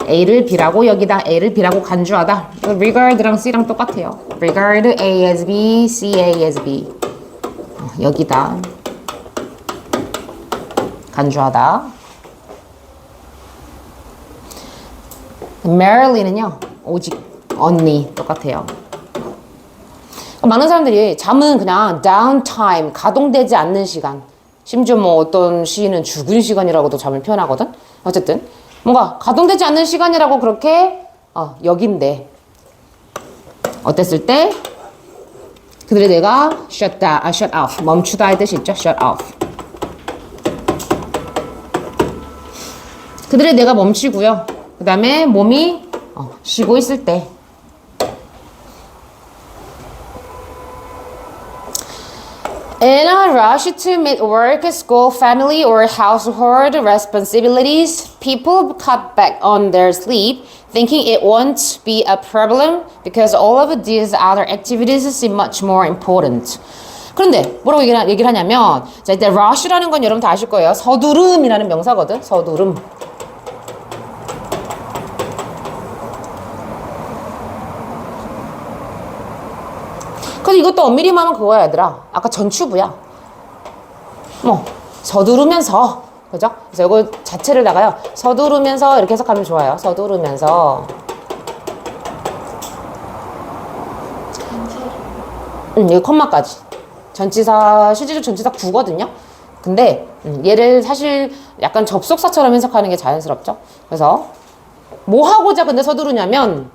A를 B라고 여기다, A를 B라고 간주하다. regard랑 C랑 똑같아요. regard A as B, C A as B. 여기다. 간주하다. merrily는요, 오직, only 똑같아요. 많은 사람들이 잠은 그냥 downtime, 가동되지 않는 시간, 심지어 뭐 어떤 시인은 죽은 시간이라고도 잠을 표현하거든. 어쨌든 뭔가 가동되지 않는 시간이라고 그렇게 여긴대. 어땠을 때 그들의 뇌가 shut off, 멈추다의 뜻이 있죠. shut off. 그들의 뇌가 멈추고요. 그 다음에 몸이 쉬고 있을 때. In a rush to meet work, school, family, or household responsibilities, people cut back on their sleep, thinking it won't be a problem because all of these other activities seem much more important. 그런데 뭐라고 얘기를 하냐면, 자, 이때 rush라는 건 여러분 다 아실 거예요. 서두름이라는 명사거든. 서두름. 그래서 이것도 엄밀히 말하면 그거야, 얘들아. 아까 전추부야. 서두르면서, 그죠? 그래서 이거 자체를다가요, 서두르면서 이렇게 해석하면 좋아요. 서두르면서. 여기 콤마까지. 전치사, 실제로 전치사 구거든요. 근데 얘를 사실 약간 접속사처럼 해석하는 게 자연스럽죠. 그래서 뭐 하고자 근데 서두르냐면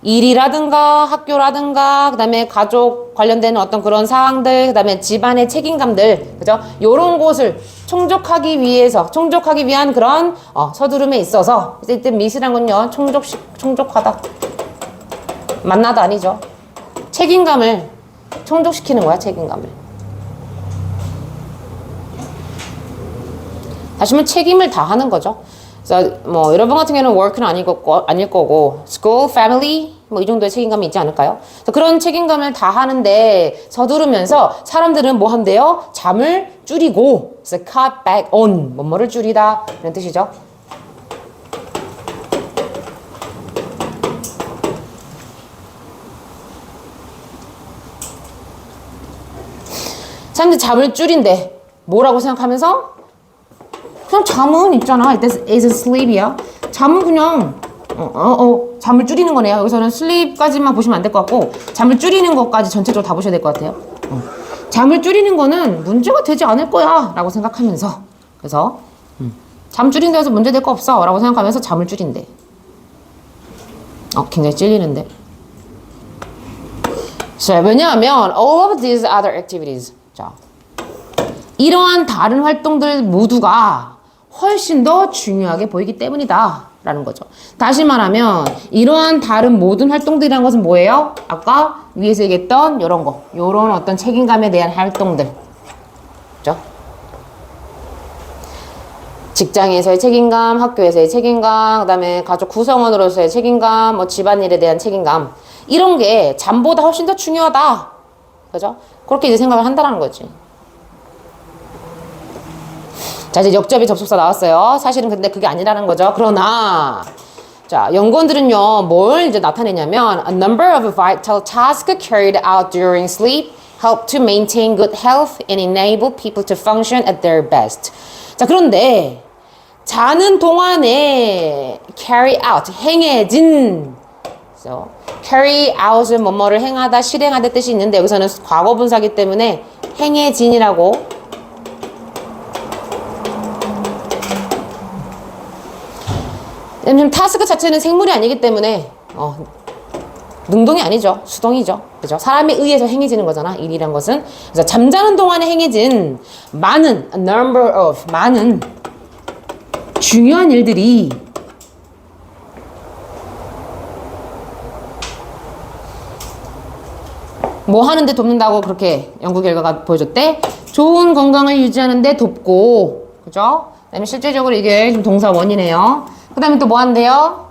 일이라든가 학교라든가 그다음에 가족 관련되는 어떤 그런 사항들 그다음에 집안의 책임감들 그죠? 요런 곳을 충족하기 위한 그런 서두름에 있어서 이때 미시란 건요 충족하다 만나다 아니죠. 책임감을 충족시키는 거야. 책임감을 다시 말하면 책임을 다하는 거죠. 그래서 뭐 여러분 같은 경우는 work는 아닐 거고 school, family 뭐 이 정도의 책임감이 있지 않을까요? 그래서 그런 책임감을 다 하는데 서두르면서 사람들은 뭐 한대요? 잠을 줄이고 그래서 cut back on 뭐를 줄이다 이런 뜻이죠. 사람들 잠을 줄인대. 뭐라고 생각하면서? 그냥 잠은 있잖아. is sleep이야. 잠은 그냥 잠을 줄이는 거네요. 여기서는 sleep까지만 보시면 안 될 것 같고 잠을 줄이는 것까지 전체적으로 다 보셔야 될 것 같아요. 잠을 줄이는 거는 문제가 되지 않을 거야 라고 생각하면서 그래서 잠 줄인다 해서 문제 될 거 없어 라고 생각하면서 잠을 줄인대. 굉장히 찔리는데. 자, 왜냐하면 all of these other activities 자, 이러한 다른 활동들 모두가 훨씬 더 중요하게 보이기 때문이다 라는 거죠. 다시 말하면 이러한 다른 모든 활동들이라는 것은 뭐예요? 아까 위에서 얘기했던 요런 거 요런 어떤 책임감에 대한 활동들 그죠? 직장에서의 책임감, 학교에서의 책임감, 그 다음에 가족 구성원으로서의 책임감, 뭐 집안일에 대한 책임감 이런 게 잠보다 훨씬 더 중요하다 그죠? 그렇게 이제 생각을 한다는 거지. 자, 이제 역접의 접속사 나왔어요. 사실은 근데 그게 아니라는 거죠. 그러나, 자, 연구원들은요, 뭘 이제 나타내냐면, a number of vital tasks carried out during sleep help to maintain good health and enable people to function at their best. 자, 그런데, 자는 동안에 carry out, 행해진. 그래서 carry out은 뭐뭐를 행하다, 실행하다 뜻이 있는데, 여기서는 과거분사기 때문에 행해진이라고 왜냐면 타스크 자체는 생물이 아니기 때문에 능동이 아니죠. 수동이죠. 그죠? 사람에 의해서 행해지는 거잖아. 일이란 것은. 그래서 잠자는 동안에 행해진 많은 a number of 많은 중요한 일들이 뭐 하는데 돕는다고 그렇게 연구 결과가 보여줬대. 좋은 건강을 유지하는데 돕고 그죠? 그다음에 실제적으로 이게 좀 동사 원이네요. 그 다음에 또 뭐 한대요?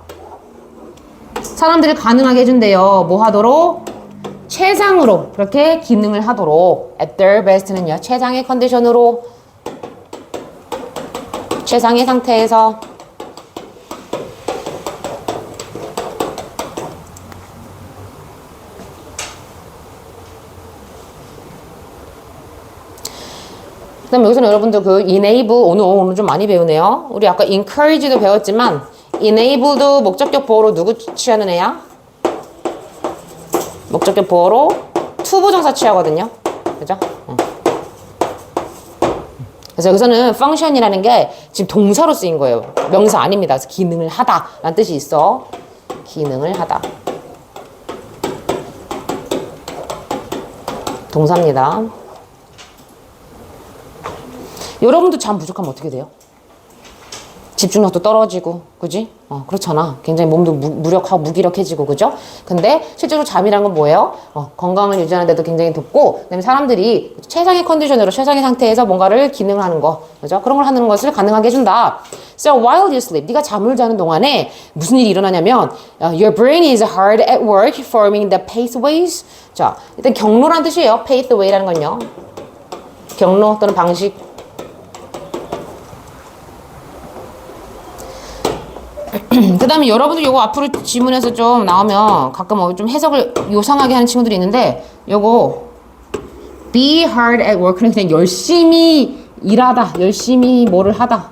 사람들이 가능하게 해준대요. 뭐 하도록? 최상으로 그렇게 기능을 하도록 at their best는요. 최상의 컨디션으로 최상의 상태에서 그 다음에 여기서는 여러분들 그 enable 오늘 좀 많이 배우네요. 우리 아까 encourage도 배웠지만 enable도 목적격 보어로 누구 취하는 애야? 목적격 보어로 투부정사 취하거든요. 그죠? 그래서 여기서는 function이라는 게 지금 동사로 쓰인 거예요. 명사 아닙니다. 그래서 기능을 하다 라는 뜻이 있어. 기능을 하다. 동사입니다. 여러분도 잠 부족하면 어떻게 돼요? 집중력도 떨어지고, 그지? 그렇잖아. 굉장히 몸도 무력하고 무기력해지고, 그죠? 근데 실제로 잠이란 건 뭐예요? 건강을 유지하는 데도 굉장히 돕고, 그다음에 사람들이 최상의 컨디션으로, 최상의 상태에서 뭔가를 기능을 하는 거, 그죠? 그런 걸 하는 것을 가능하게 해준다. So while you sleep, 네가 잠을 자는 동안에 무슨 일이 일어나냐면, your brain is hard at work forming the pathways. 자, 일단 경로란 뜻이에요. pathway라는 건요. 경로 또는 방식. 그 다음에 여러분들 요거 앞으로 지문에서 좀 나오면 가끔 좀 해석을 요상하게 하는 친구들이 있는데 요거 be hard at work는 그냥 열심히 일하다, 열심히 뭐를 하다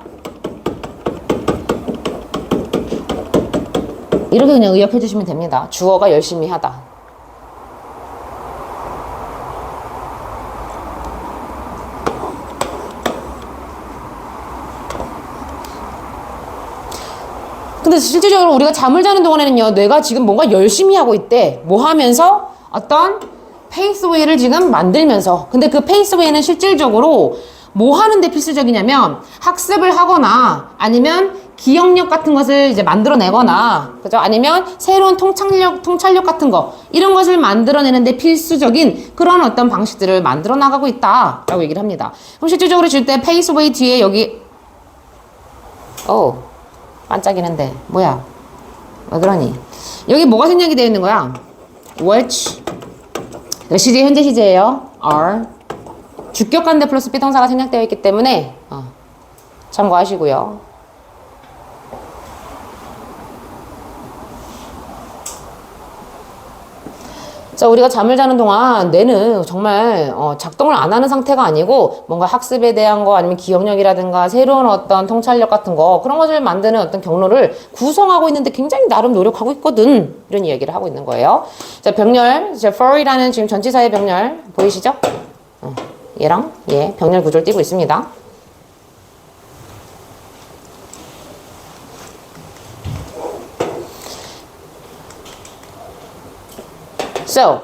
이렇게 그냥 의역해 주시면 됩니다. 주어가 열심히 하다. 근데 실질적으로 우리가 잠을 자는 동안에는요, 뇌가 지금 뭔가 열심히 하고 있대. 뭐 하면서? 어떤 페이스웨이를 지금 만들면서. 근데 그 페이스웨이는 실질적으로 뭐 하는데 필수적이냐면 학습을 하거나 아니면 기억력 같은 것을 이제 만들어내거나, 그죠? 아니면 새로운 통찰력 같은 거, 이런 것을 만들어내는데 필수적인 그런 어떤 방식들을 만들어 나가고 있다라고 얘기를 합니다. 그럼 실질적으로 줄 때 페이스웨이 뒤에 여기, 반짝이는데 뭐야? 왜 그러니? 여기 뭐가 생략이 되어 있는 거야? which 시제 현재 시제예요. are 주격관대 플러스 비동사가 생략되어 있기 때문에 참고하시고요. 자, 우리가 잠을 자는 동안 뇌는 정말 작동을 안 하는 상태가 아니고 뭔가 학습에 대한 거 아니면 기억력이라든가 새로운 어떤 통찰력 같은 거 그런 것을 만드는 어떤 경로를 구성하고 있는데 굉장히 나름 노력하고 있거든. 이런 이야기를 하고 있는 거예요. 자, 병렬, furry라는 지금 전치사의 병렬 보이시죠? 얘랑 얘 병렬 구조를 띄고 있습니다. So,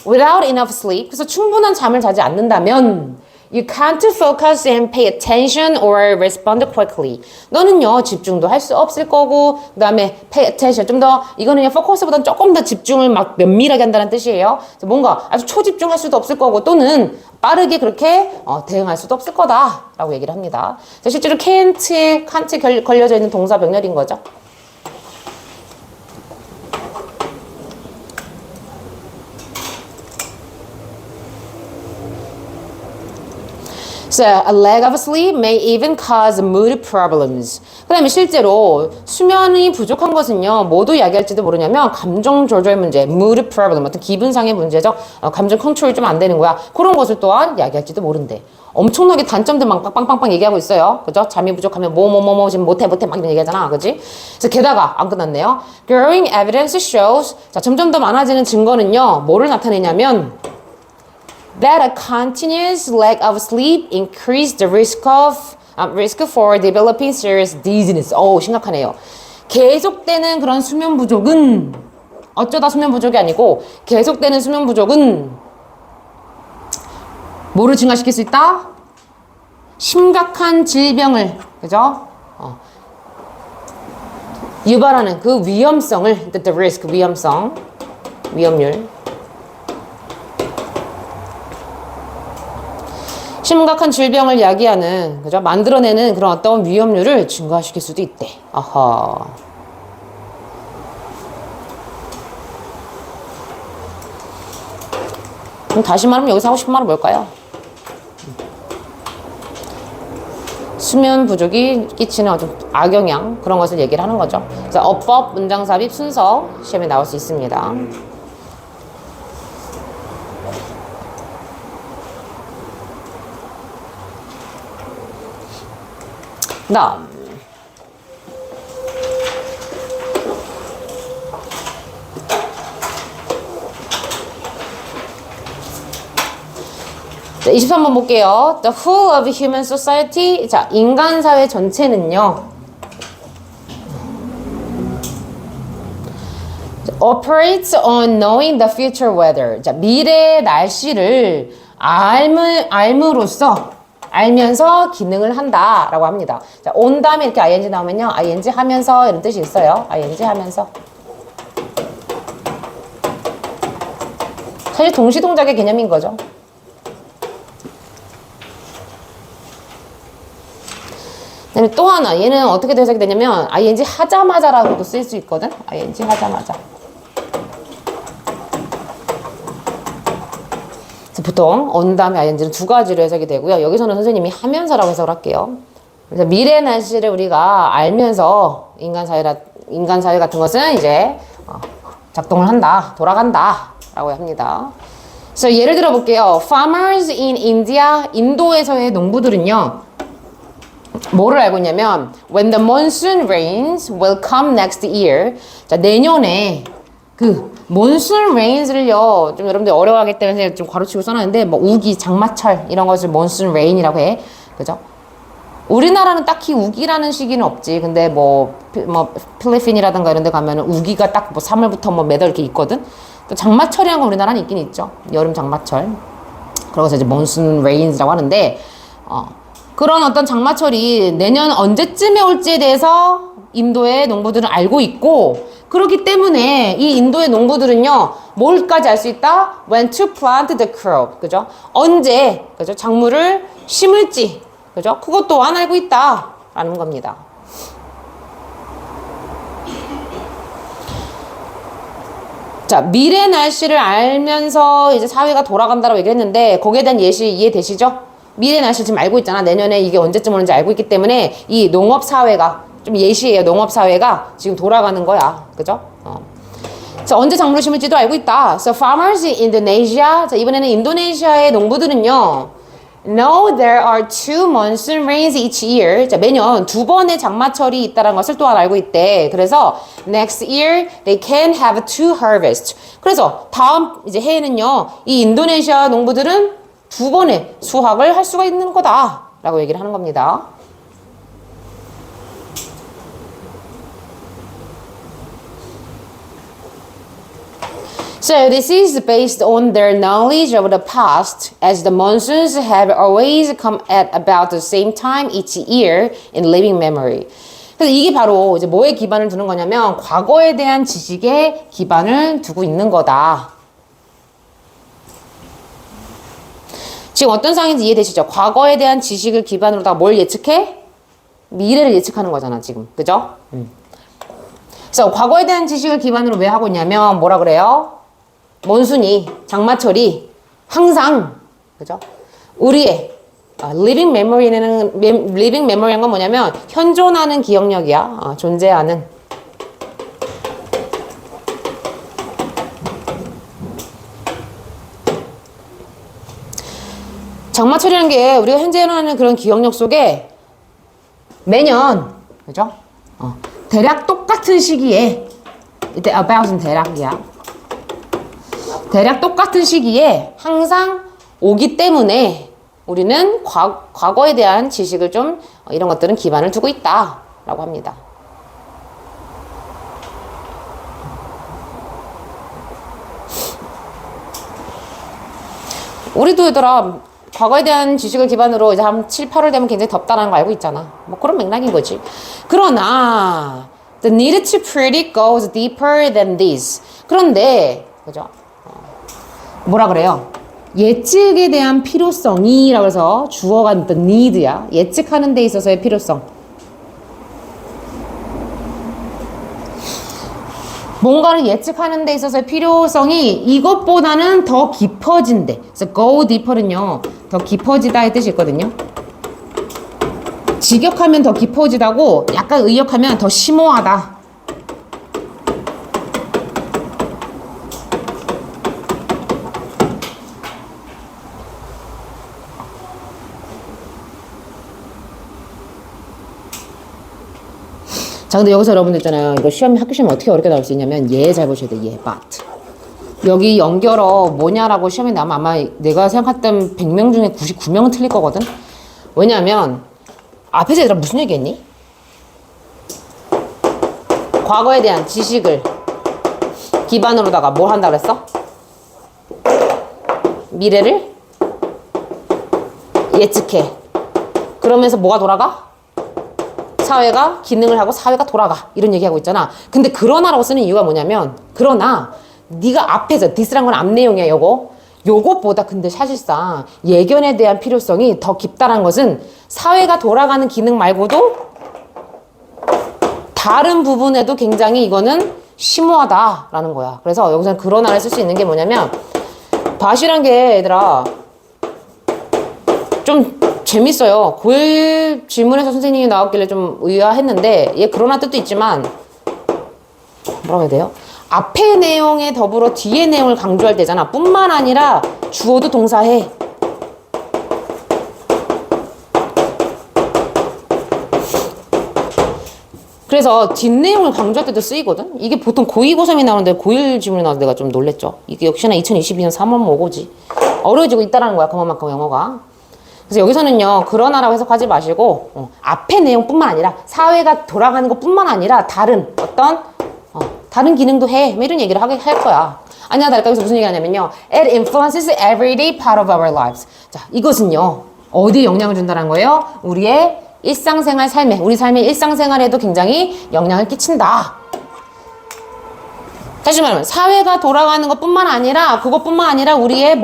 without enough sleep, 그래서 충분한 잠을 자지 않는다면 you can't focus and pay attention or respond quickly. 너는요, 집중도 할 수 없을 거고, 그 다음에 pay attention, 좀 더, 이거는요, focus보다는 조금 더 집중을 막 면밀하게 한다는 뜻이에요. 뭔가 아주 초집중할 수도 없을 거고, 또는 빠르게 그렇게 대응할 수도 없을 거다라고 얘기를 합니다. 실제로 can't 걸려져 있는 동사 병렬인 거죠. So, a lack of sleep may even cause mood problems. 그 다음에 실제로 수면이 부족한 것은요, 뭐도 야기할지도 모르냐면 감정 조절 문제, mood problem, 어떤 기분상의 문제죠. 감정 컨트롤이 좀 안 되는 거야. 그런 것을 또한 야기할지도 모른대. 엄청나게 단점들만 빵빵빵빵 얘기하고 있어요. 그죠? 잠이 부족하면 지금 못해 막 이런 얘기하잖아. 그지? 그래서 게다가 안 끝났네요. Growing evidence shows. 자, 점점 더 많아지는 증거는요, 뭐를 나타내냐면 that a continuous lack of sleep increase the risk for developing serious dizziness. 심각하네요. 계속되는 그런 수면 부족은 어쩌다 수면 부족이 아니고 계속되는 수면 부족은 뭐를 증가시킬 수 있다? 심각한 질병을, 그죠? 유발하는 그 위험성을, the risk, 위험률. 심각한 질병을 야기하는, 그죠? 만들어내는 그런 어떤 위험률을 증가시킬 수도 있대. 아하. 그럼 다시 말하면 여기서 하고 싶은 말은 뭘까요? 수면 부족이 끼치는 어떤 악영향, 그런 것을 얘기를 하는 거죠. 그래서 어법, 문장 삽입 순서 시험에 나올 수 있습니다. 다음 자, 23번 볼게요. The whole of human society. 자, 인간 사회 전체는요. operates on knowing the future weather. 자, 미래의 날씨를 알면서 기능을 한다라고 합니다. 자, 온 다음에 이렇게 ing 나오면요. ing 하면서 이런 뜻이 있어요. ing 하면서. 사실 동시동작의 개념인 거죠. 그다음에 또 하나, 얘는 어떻게 해석이 되냐면 ing 하자마자라고도 쓸 수 있거든. ing 하자마자. 보통 on 다음에 ing는 두 가지로 해석이 되고요. 여기서는 선생님이 하면서라고 해석을 할게요. 그래서 미래 날씨를 우리가 알면서 인간 사회 같은 것은 이제 작동을 한다, 돌아간다라고 합니다. 그래서 예를 들어 볼게요. Farmers in India, 인도에서의 농부들은요. 뭐를 알고 있냐면 when the monsoon rains will come next year. 자, 내년에 그 몬순 레인스를요 좀 여러분들 어려워하기 때문에 좀 괄호치고 써놨는데 뭐 우기, 장마철 이런 것을 몬순 레인이라고 해. 그죠? 우리나라는 딱히 우기라는 시기는 없지. 근데 뭐 필리핀이라든가 이런 데 가면은 우기가 딱 뭐 3월부터 뭐 매달 이렇게 있거든. 또 장마철이라는 건 우리나라는 있긴 있죠. 여름 장마철. 그래서 이제 몬순 레인스라고 하는데 그런 어떤 장마철이 내년 언제쯤에 올지에 대해서 인도의 농부들은 알고 있고 그렇기 때문에 이 인도의 농부들은요 뭘까지 알 수 있다? When to plant the crop, 그죠? 언제, 그죠? 작물을 심을지, 그죠? 그것 또한 알고 있다라는 겁니다. 자, 미래 날씨를 알면서 이제 사회가 돌아간다라고 얘기했는데 거기에 대한 예시 이해되시죠? 미래 날씨 지금 알고 있잖아. 내년에 이게 언제쯤 오는지 알고 있기 때문에 이 농업 사회가 좀 예시예요. 농업 사회가 지금 돌아가는 거야. 그죠? 자, 언제 작물을 심을지도 알고 있다. So farmers in Indonesia. 자, 이번에는 인도네시아의 농부들은요. Know there are 2 monsoon rains each year. 자, 매년 2번의 장마철이 있다는 것을 또한 알고 있대. 그래서 next year they can have 2 harvests. 그래서 다음 이제 해에는요. 이 인도네시아 농부들은 2번의 수확을 할 수가 있는 거다라고 얘기를 하는 겁니다. So this is based on their knowledge of the past, as the monsoons have always come at about the same time each year in living memory. 그래서 이게 바로 이제 뭐에 기반을 두는 거냐면 과거에 대한 지식에 기반을 두고 있는 거다. 지금 어떤 상황인지 이해되시죠? 과거에 대한 지식을 기반으로 다 뭘 예측해? 미래를 예측하는 거잖아, 지금. 그죠? 그래서 과거에 대한 지식을 기반으로 왜 하고 있냐면 뭐라 그래요? 몬순이, 장마철이 항상, 그죠? 우리의 living memory라는 건 뭐냐면 현존하는 기억력이야. 존재하는. 장마철이라는 게 우리가 현재 일어나는 그런 기억력 속에 매년, 그죠? 대략 똑같은 시기에, 이때 about은 대략이야. 대략 똑같은 시기에 항상 오기 때문에 우리는 과거에 대한 지식을 좀 이런 것들은 기반을 두고 있다라고 합니다. 우리도 얘들아 과거에 대한 지식을 기반으로 이제 한 7, 8월 되면 굉장히 덥다는 거 알고 있잖아. 뭐 그런 맥락인 거지. 그러나 the need to predict goes deeper than this. 그런데 그죠? 뭐라 그래요? 예측에 대한 필요성이라고 해서 주어가 the need야. 예측하는 데 있어서의 필요성. 뭔가를 예측하는 데 있어서의 필요성이 이것보다는 더 깊어진대. 그래서 go deeper는요. 더 깊어지다의 뜻이 있거든요. 직역하면 더 깊어지다고 약간 의역하면 더 심오하다. 자, 근데 여기서 여러분들 있잖아요. 이거 학교 시험에 어떻게 어렵게 나올 수 있냐면 얘 잘 보셔야 돼. 얘 but. 여기 연결어 뭐냐라고 시험에 나면 아마 내가 생각했던 100명 중에 99명은 틀릴 거거든. 왜냐면 앞에서 얘들아 무슨 얘기했니? 과거에 대한 지식을 기반으로다가 뭘 한다 그랬어? 미래를 예측해. 그러면서 뭐가 돌아가? 사회가 기능을 하고 사회가 돌아가. 이런 얘기하고 있잖아. 근데 그러나라고 쓰는 이유가 뭐냐면 그러나 네가 앞에서 디스란 건 앞 내용이야. 요것보다 근데 사실상 예견에 대한 필요성이 더 깊다는 것은 사회가 돌아가는 기능 말고도 다른 부분에도 굉장히 이거는 심오하다라는 거야. 그래서 여기서는 그러나를 쓸 수 있는 게 뭐냐면 밭이란 게 얘들아 좀 재밌어요. 고1 질문에서 선생님이 나왔길래 좀 의아했는데 얘 그러나 뜻도 있지만 뭐라고 해야 돼요? 앞의 내용에 더불어 뒤의 내용을 강조할 때잖아. 뿐만 아니라 주어도 동사해. 그래서 뒷내용을 강조할 때도 쓰이거든. 이게 보통 고2, 고3이 나오는데 고1 질문이 나와서 내가 좀 놀랬죠. 이게 역시나 2022년 3월 모고지. 어려워지고 있다는 거야. 그만큼 영어가. 그래서 여기서는요. 그러나라고 해석하지 마시고 앞의 내용뿐만 아니라 사회가 돌아가는 것뿐만 아니라 다른 어떤 다른 기능도 해. 뭐 이런 얘기를 할 거야. 아니야 다를까 여기서 무슨 얘기 하냐면요. It influences everyday part of our lives. 자, 이것은요. 어디에 영향을 준다는 거예요? 우리의 일상생활 삶에, 우리 삶의 일상생활에도 굉장히 영향을 끼친다. 다시 말하면 사회가 돌아가는 것뿐만 아니라 그것뿐만 아니라 우리의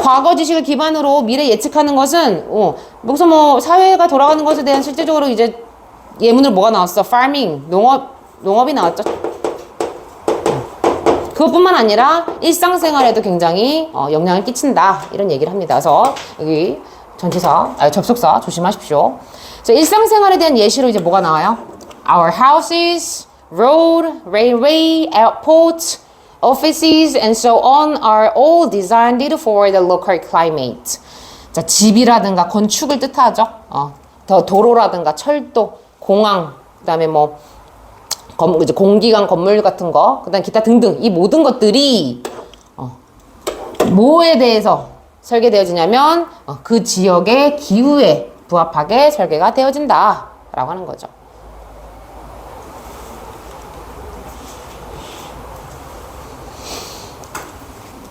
과거 지식을 기반으로 미래 예측하는 것은 여기서 뭐 사회가 돌아가는 것에 대한 실제적으로 이제 예문으로 뭐가 나왔어? farming, 농업이 나왔죠. 그것뿐만 아니라 일상생활에도 굉장히 영향을 끼친다. 이런 얘기를 합니다. 그래서 여기 접속사 조심하십시오. 자, 일상생활에 대한 예시로 이제 뭐가 나와요? Our houses, road, railway, airport, offices, and so on are all designed for the local climate. 자, 집이라든가 건축을 뜻하죠. 더 도로라든가 철도, 공항, 그다음에 이제 공기관 건물 같은 거, 그다음 기타 등등 이 모든 것들이 뭐에 대해서 설계되어지냐면 그 지역의 기후에 부합하게 설계가 되어진다라고 하는 거죠.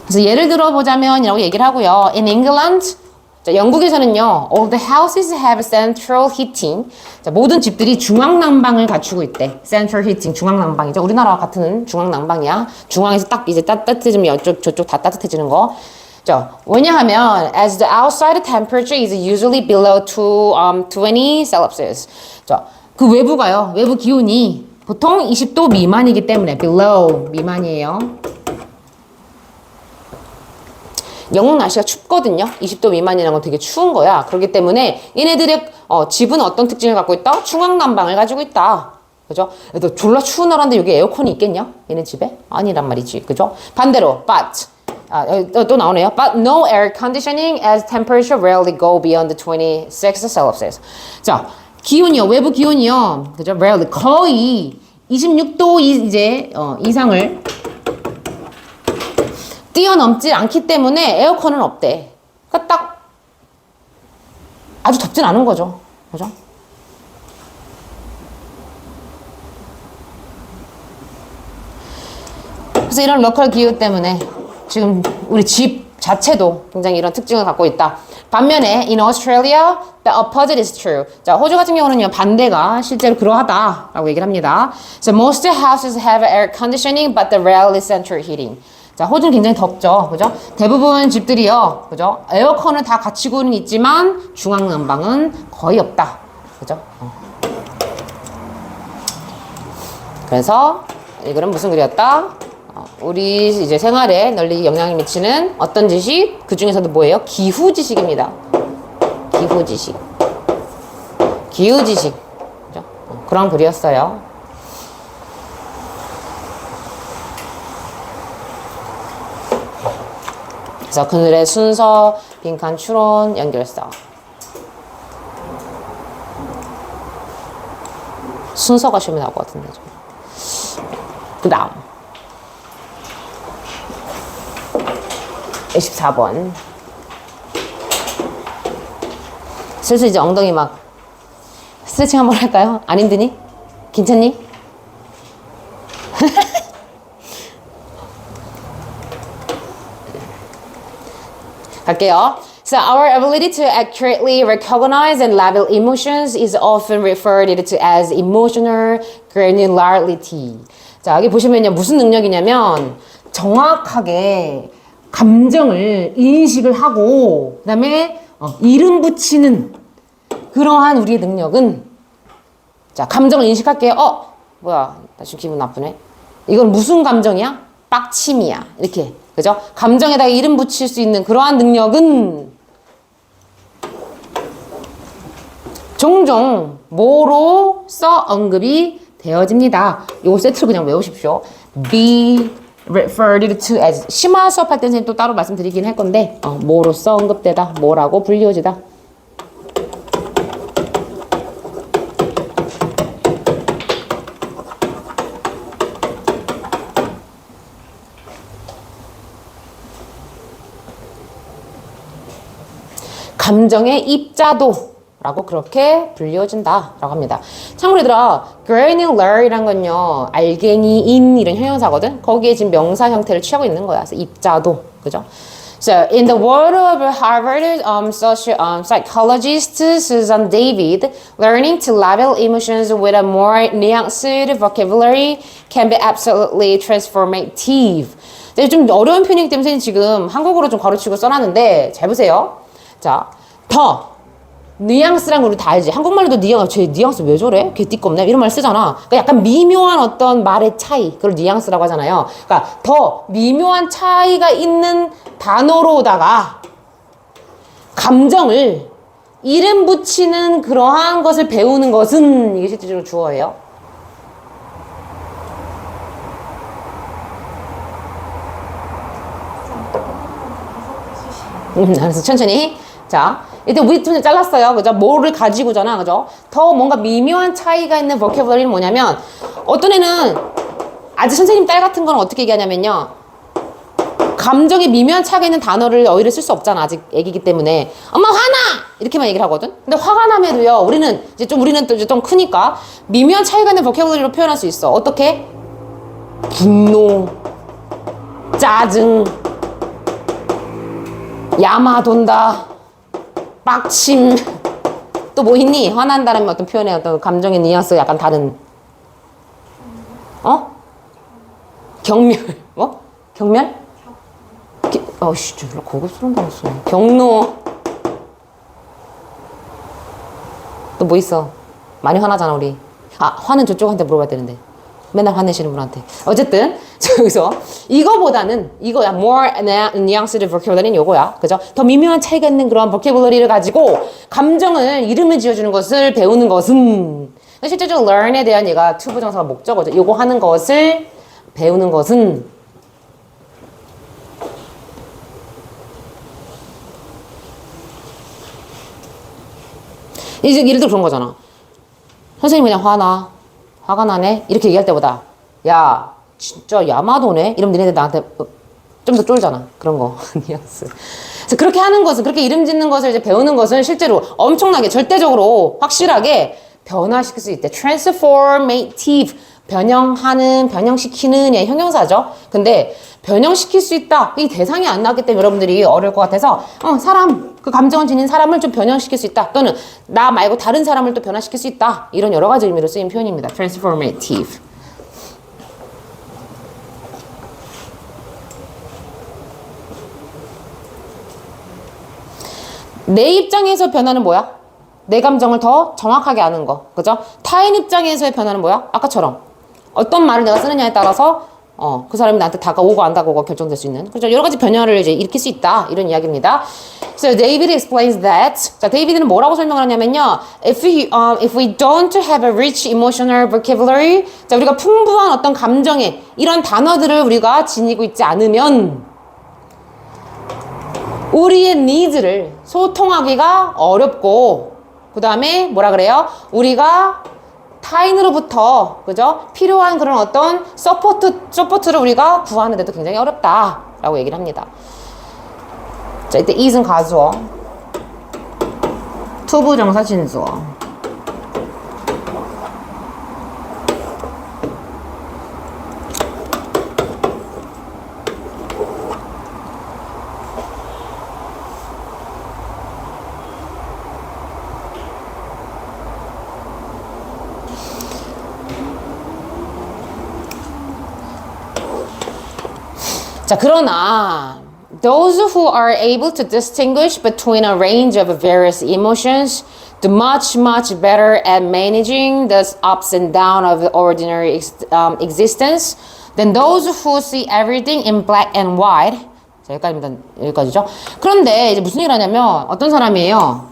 그래서 예를 들어보자면이라고 얘기를 하고요. In England, 자, 영국에서는요, all the houses have central heating. 자, 모든 집들이 중앙난방을 갖추고 있대. central heating, 중앙난방이죠. 우리나라와 같은 중앙난방이야. 중앙에서 딱 이제 따뜻해지면 저쪽 다 따뜻해지는 거. 자, 왜냐하면 as the outside temperature is usually below 20 Celsius. 자, 그 외부가요. 외부 기온이 보통 20도 미만이기 때문에 below 미만이에요. 영국 날씨가 춥거든요. 20도 미만이라는 건 되게 추운 거야. 그렇기 때문에 얘네들의 집은 어떤 특징을 갖고 있다? 중앙난방을 가지고 있다. 그죠? 또 졸라 추운 나라인데 여기 에어컨이 있겠냐? 얘네 집에? 아니란 말이지. 그죠? 반대로 but 또 나오네요. But no air conditioning as temperature rarely go beyond 26 Celsius. 자, 기온이요. 외부 기온이요. 그죠? rarely 거의 26도 이상을 뛰어넘지 않기 때문에 에어컨은 없대. 그러니까 딱 아주 덥진 않은 거죠. 그죠? 그래서 이런 로컬 기후 때문에 지금 우리 집 자체도 굉장히 이런 특징을 갖고 있다. 반면에 in Australia, the opposite is true. 자, 호주 같은 경우는요, 반대가 실제로 그러하다라고 얘기를 합니다. So most houses have air conditioning, but the rarely central heating. 자, 호주는 굉장히 덥죠. 그죠? 대부분 집들이요. 그죠? 에어컨을 다 갖추고는 있지만 중앙난방은 거의 없다. 그죠? 그래서 이거는 무슨 글이었다? 우리 이제 생활에 널리 영향을 미치는 어떤 지식? 그 중에서도 뭐예요? 기후 지식입니다. 기후 지식. 기후 지식. 그죠? 그런 글이었어요. 그래서 그늘의 순서, 빈칸 추론, 연결성. 순서가 시험에 나올 것 같은데. 그 다음 24번. 슬슬 이제 엉덩이 막 스트레칭 한번 할까요? 안 힘드니? 괜찮니? 갈게요. So our ability to accurately recognize and label emotions is often referred to as emotional granularity. 자, 여기 보시면요. 무슨 능력이냐면 정확하게 감정을 인식을 하고 그다음에 이름 붙이는 그러한 우리의 능력은 자, 감정을 인식할게요. 뭐야. 나 지금 기분 나쁘네. 이건 무슨 감정이야? 빡침이야. 이렇게. 그죠? 감정에다가 이름 붙일 수 있는 그러한 능력은 종종 뭐로써 언급이 되어집니다. 요거 세트로 그냥 외우십시오. Be referred to as. 심화 수업할 때 선생님 또 따로 말씀드리긴 할 건데 뭐로써 언급되다. 뭐라고 불리워지다. 감정의 입자도라고 그렇게 불리워진다라고 합니다. 참고로 얘들아, granular이란 건요, 알갱이인 이런 형용사거든. 거기에 지금 명사 형태를 취하고 있는 거야. 그래서 입자도, 그죠? So, in the word of Harvard psychologist Susan David, learning to label emotions with a more nuanced vocabulary can be absolutely transformative. 좀 어려운 표현이기 때문에 지금 한국어로 좀 가르치고 써놨는데 잘 보세요. 자, 더 뉘앙스란 거 우리 다 알지. 한국말로도 쟤 뉘앙스 왜 저래? 개띠껍네 이런 말 쓰잖아. 그러니까 약간 미묘한 어떤 말의 차이, 그걸 뉘앙스라고 하잖아요. 그러니까 더 미묘한 차이가 있는 단어로다가 감정을 이름 붙이는 그러한 것을 배우는 것은 이게 실질적으로 주어예요. 알았어. 천천히. 자, 일단 we 좀 잘랐어요. 그죠? 뭐를 가지고잖아. 그죠? 더 뭔가 미묘한 차이가 있는 vocabulary는 뭐냐면, 어떤 애는 아직 선생님 딸 같은 건 어떻게 얘기하냐면요. 감정에 미묘한 차이가 있는 단어를 어휘를 쓸 수 없잖아. 아직 애기기 때문에. 엄마 화나! 이렇게만 얘기를 하거든. 근데 화가 나면도요. 우리는 또 이제 좀 크니까 미묘한 차이가 있는 vocabulary로 표현할 수 있어. 어떻게? 분노, 짜증, 야마돈다, 빡침. 또 뭐 있니? 화난다라는 어떤 표현의 어떤 감정의 뉘앙스가 약간 다른. 경멸. 뭐? 경멸? 씨, 저 고급스러운 단어 써. 경로. 또 뭐 있어? 많이 화나잖아, 우리. 화는 저쪽한테 물어봐야 되는데. 맨날 화내시는 분한테. 어쨌든, 여기서, 이거보다는, 이거야. more nuanced vocabulary는 요거야. 그죠? 더 미묘한 차이가 있는 그런 vocabulary를 가지고, 감정을, 이름을 지어주는 것을 배우는 것은, 실제적으로 learn에 대한 얘가 to 부정사가 목적어죠. 요거 하는 것을 배우는 것은, 이제 예를 들어 그런 거잖아. 선생님 그냥 화가 나네? 이렇게 얘기할 때보다, 야, 진짜 야마도네? 이러면 니네들 나한테 좀 더 쫄잖아. 그런 거. 뉘앙스. 그래서 그렇게 하는 것은, 그렇게 이름 짓는 것을 이제 배우는 것은 실제로 엄청나게, 절대적으로, 확실하게 변화시킬 수 있대. transformative. 변형시키는 예, 형용사죠. 근데 변형시킬 수 있다. 이 대상이 안 나왔기 때문에 여러분들이 어려울 것 같아서 그 감정을 지닌 사람을 좀 변형시킬 수 있다. 또는 나 말고 다른 사람을 또 변화시킬 수 있다. 이런 여러 가지 의미로 쓰인 표현입니다. transformative. 내 입장에서 변화는 뭐야? 내 감정을 더 정확하게 아는 거. 그죠? 타인 입장에서의 변화는 뭐야? 아까처럼. 어떤 말을 내가 쓰느냐에 따라서 그 사람이 나한테 다가오고 안 다가오고 결정될 수 있는, 그렇죠? 여러 가지 변화를 이제 일으킬 수 있다, 이런 이야기입니다. So David explains that. 자, 데이비드는 뭐라고 설명을 하냐면요. If we don't have a rich emotional vocabulary, 자, 우리가 풍부한 어떤 감정의 이런 단어들을 우리가 지니고 있지 않으면 우리의 니즈를 소통하기가 어렵고, 그 다음에 뭐라 그래요? 우리가 타인으로부터 그죠? 필요한 그런 어떤 서포트를 우리가 구하는데도 굉장히 어렵다라고 얘기를 합니다. 자, 이때 is은 가주어, 투부정사 진수어. 자, 그러나 those who are able to distinguish between a range of various emotions do much better at managing the ups and downs of ordinary existence than those who see everything in black and white. 자, 여기까지죠. 그런데 이제 무슨 얘기를 하냐면 어떤 사람이에요?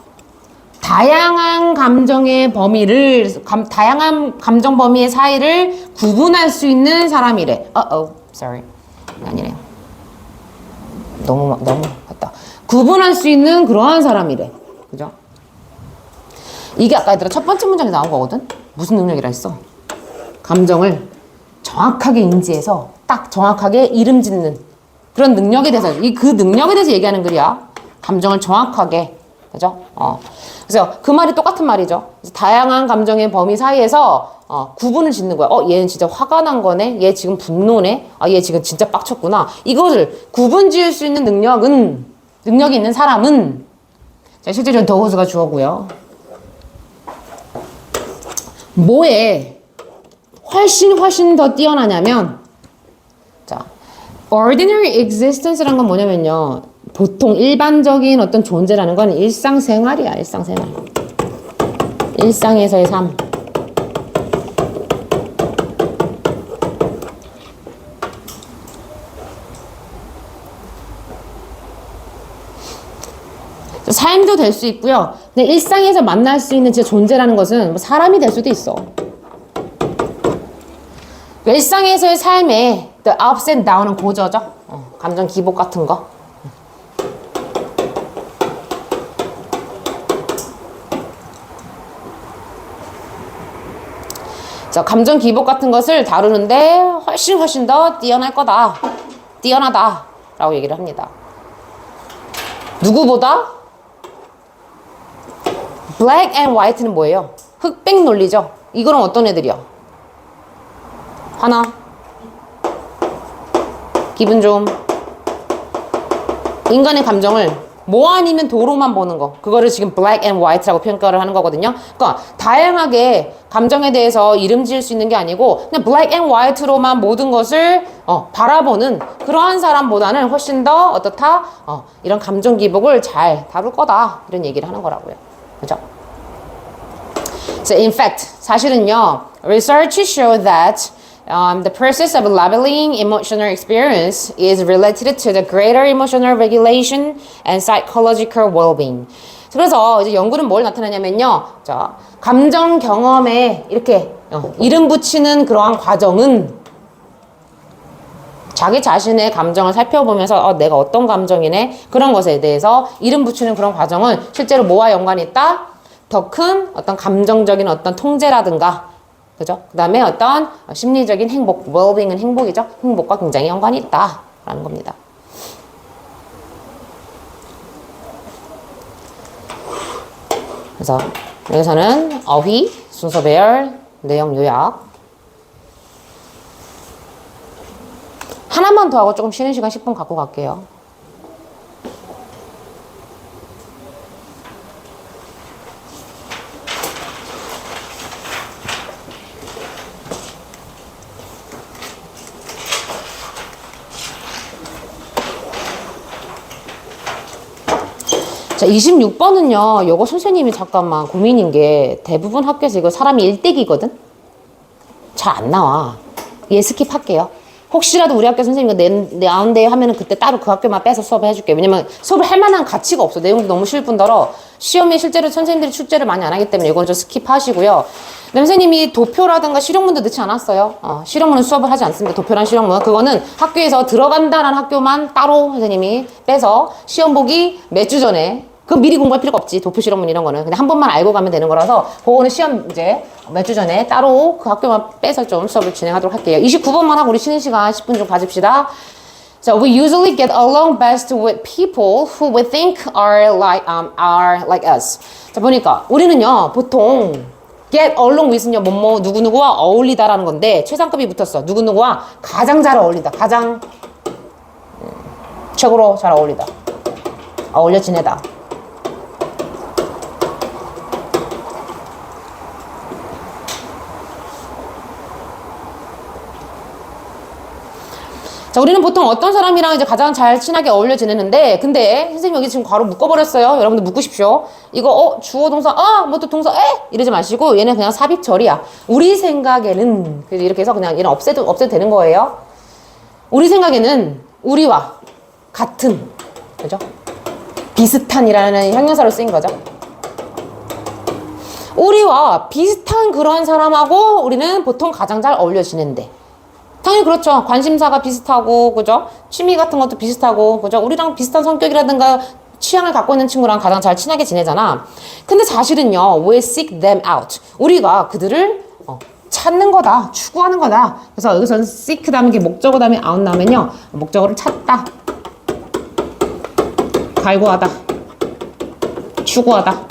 다양한 감정의 범위를 다양한 감정 범위의 사이를 구분할 수 있는 사람이래. sorry. 아니래요. 너무 갔다. 구분할 수 있는 그러한 사람이래. 그죠? 이게 아까 얘들아 첫 번째 문장에 나온 거거든? 무슨 능력이라 했어? 감정을 정확하게 인지해서 딱 정확하게 이름 짓는 그런 능력에 대해서, 그 능력에 대해서 얘기하는 글이야. 감정을 정확하게. 그죠? 그래서 그 말이 똑같은 말이죠. 다양한 감정의 범위 사이에서 구분을 짓는 거야. 얘는 진짜 화가 난 거네. 얘 지금 분노네. 얘 지금 진짜 빡쳤구나. 이거를 구분 지을 수 있는 능력이 있는 사람은, 자, 실제적으로 더우즈가 주어고요. 뭐에 훨씬 더 뛰어나냐면, 자, ordinary existence란 건 뭐냐면요. 보통 일반적인 어떤 존재라는 건 일상생활이야, 일상생활. 일상에서의 삶. 삶도 될 수 있고요. 근데 일상에서 만날 수 있는 진짜 존재라는 것은 뭐 사람이 될 수도 있어. 일상에서의 삶에 the ups and down은 고저죠. 감정 기복 같은 거. 자, 감정 기복 같은 것을 다루는데 훨씬 더 뛰어날 거다. 뛰어나다. 라고 얘기를 합니다. 누구보다? black and white는 뭐예요? 흑백 논리죠. 이거는 어떤 애들이야? 하나, 기분 좀, 인간의 감정을 뭐 아니면 도로만 보는 거, 그거를 지금 black and white라고 평가를 하는 거거든요. 그러니까 다양하게 감정에 대해서 이름 지을 수 있는 게 아니고 그냥 black and white로만 모든 것을 바라보는 그러한 사람보다는 훨씬 더 어떻다? 이런 감정 기복을 잘 다룰 거다. 이런 얘기를 하는 거라고요. 그죠? So in fact, 사실은요, research show that the process of labeling emotional experience is related to the greater emotional regulation and psychological well-being. 그래서 이제 연구는 뭘 나타내냐면요, 자, 감정 경험에 이렇게 이름 붙이는 그러한 과정은 자기 자신의 감정을 살펴보면서 내가 어떤 감정이네 그런 것에 대해서 이름 붙이는 그런 과정은 실제로 뭐와 연관이 있다? 더 큰 어떤 감정적인 어떤 통제라든가, 그죠? 그 다음에 어떤 심리적인 행복, well-being은 행복이죠? 행복과 굉장히 연관이 있다라는 겁니다. 그래서 여기서는 어휘, 순서 배열, 내용 요약 하나만 더 하고 조금 쉬는 시간 10분 갖고 갈게요. 자, 26번은요, 요거 선생님이 잠깐만 고민인 게 대부분 학교에서 이거 사람이 1대1이거든? 잘 안 나와. 얘 스킵할게요. 혹시라도 우리 학교 선생님이 나온대요 하면은 그때 따로 그 학교만 빼서 수업을 해줄게. 왜냐면 수업을 할 만한 가치가 없어. 내용도 너무 쉬울 뿐더러 시험에 실제로 선생님들이 출제를 많이 안 하기 때문에 이건 좀 스킵하시고요. 선생님이 도표라든가 실용문도 넣지 않았어요. 실용문은 수업을 하지 않습니다. 도표란 실용문. 그거는 학교에서 들어간다라는 학교만 따로 선생님이 빼서 시험 보기 몇 주 전에 그건 미리 공부할 필요가 없지. 도표 실험문 이런 거는. 근데 한 번만 알고 가면 되는 거라서 그거는 시험 이제 몇 주 전에 따로 그 학교만 빼서 좀 수업을 진행하도록 할게요. 29번만 하고 우리 쉬는 시간 10분 좀 가집시다. So we usually get along best with people who we think are like us. 자, 보니까 우리는요, 보통 get along with는요, 뭐뭐 누구누구와 어울리다라는 건데 최상급이 붙었어. 누구누구와 가장 잘 어울린다. 가장 최고로 잘 어울리다. 어울려 지내다. 자, 우리는 보통 어떤 사람이랑 이제 가장 잘 친하게 어울려 지내는데, 근데 선생님 여기 지금 괄호 묶어버렸어요. 여러분들 묶으십시오. 이거 주어 동사 뭐 또 동사 이러지 마시고 얘는 그냥 삽입절이야. 우리 생각에는 그래서 이렇게 해서 그냥 얘는 없애도 되는 거예요. 우리 생각에는 우리와 같은, 그죠? 비슷한이라는 형용사로 쓰인 거죠. 우리와 비슷한 그런 사람하고 우리는 보통 가장 잘 어울려 지낸대. 당연히 그렇죠. 관심사가 비슷하고, 그죠? 취미 같은 것도 비슷하고, 그죠? 우리랑 비슷한 성격이라든가 취향을 갖고 있는 친구랑 가장 잘 친하게 지내잖아. 근데 사실은요, we seek them out. 우리가 그들을 찾는 거다. 추구하는 거다. 그래서 여기서는 seek 다음에 목적어 다음에 out 나오면요, 목적어를 찾다, 갈구하다, 추구하다.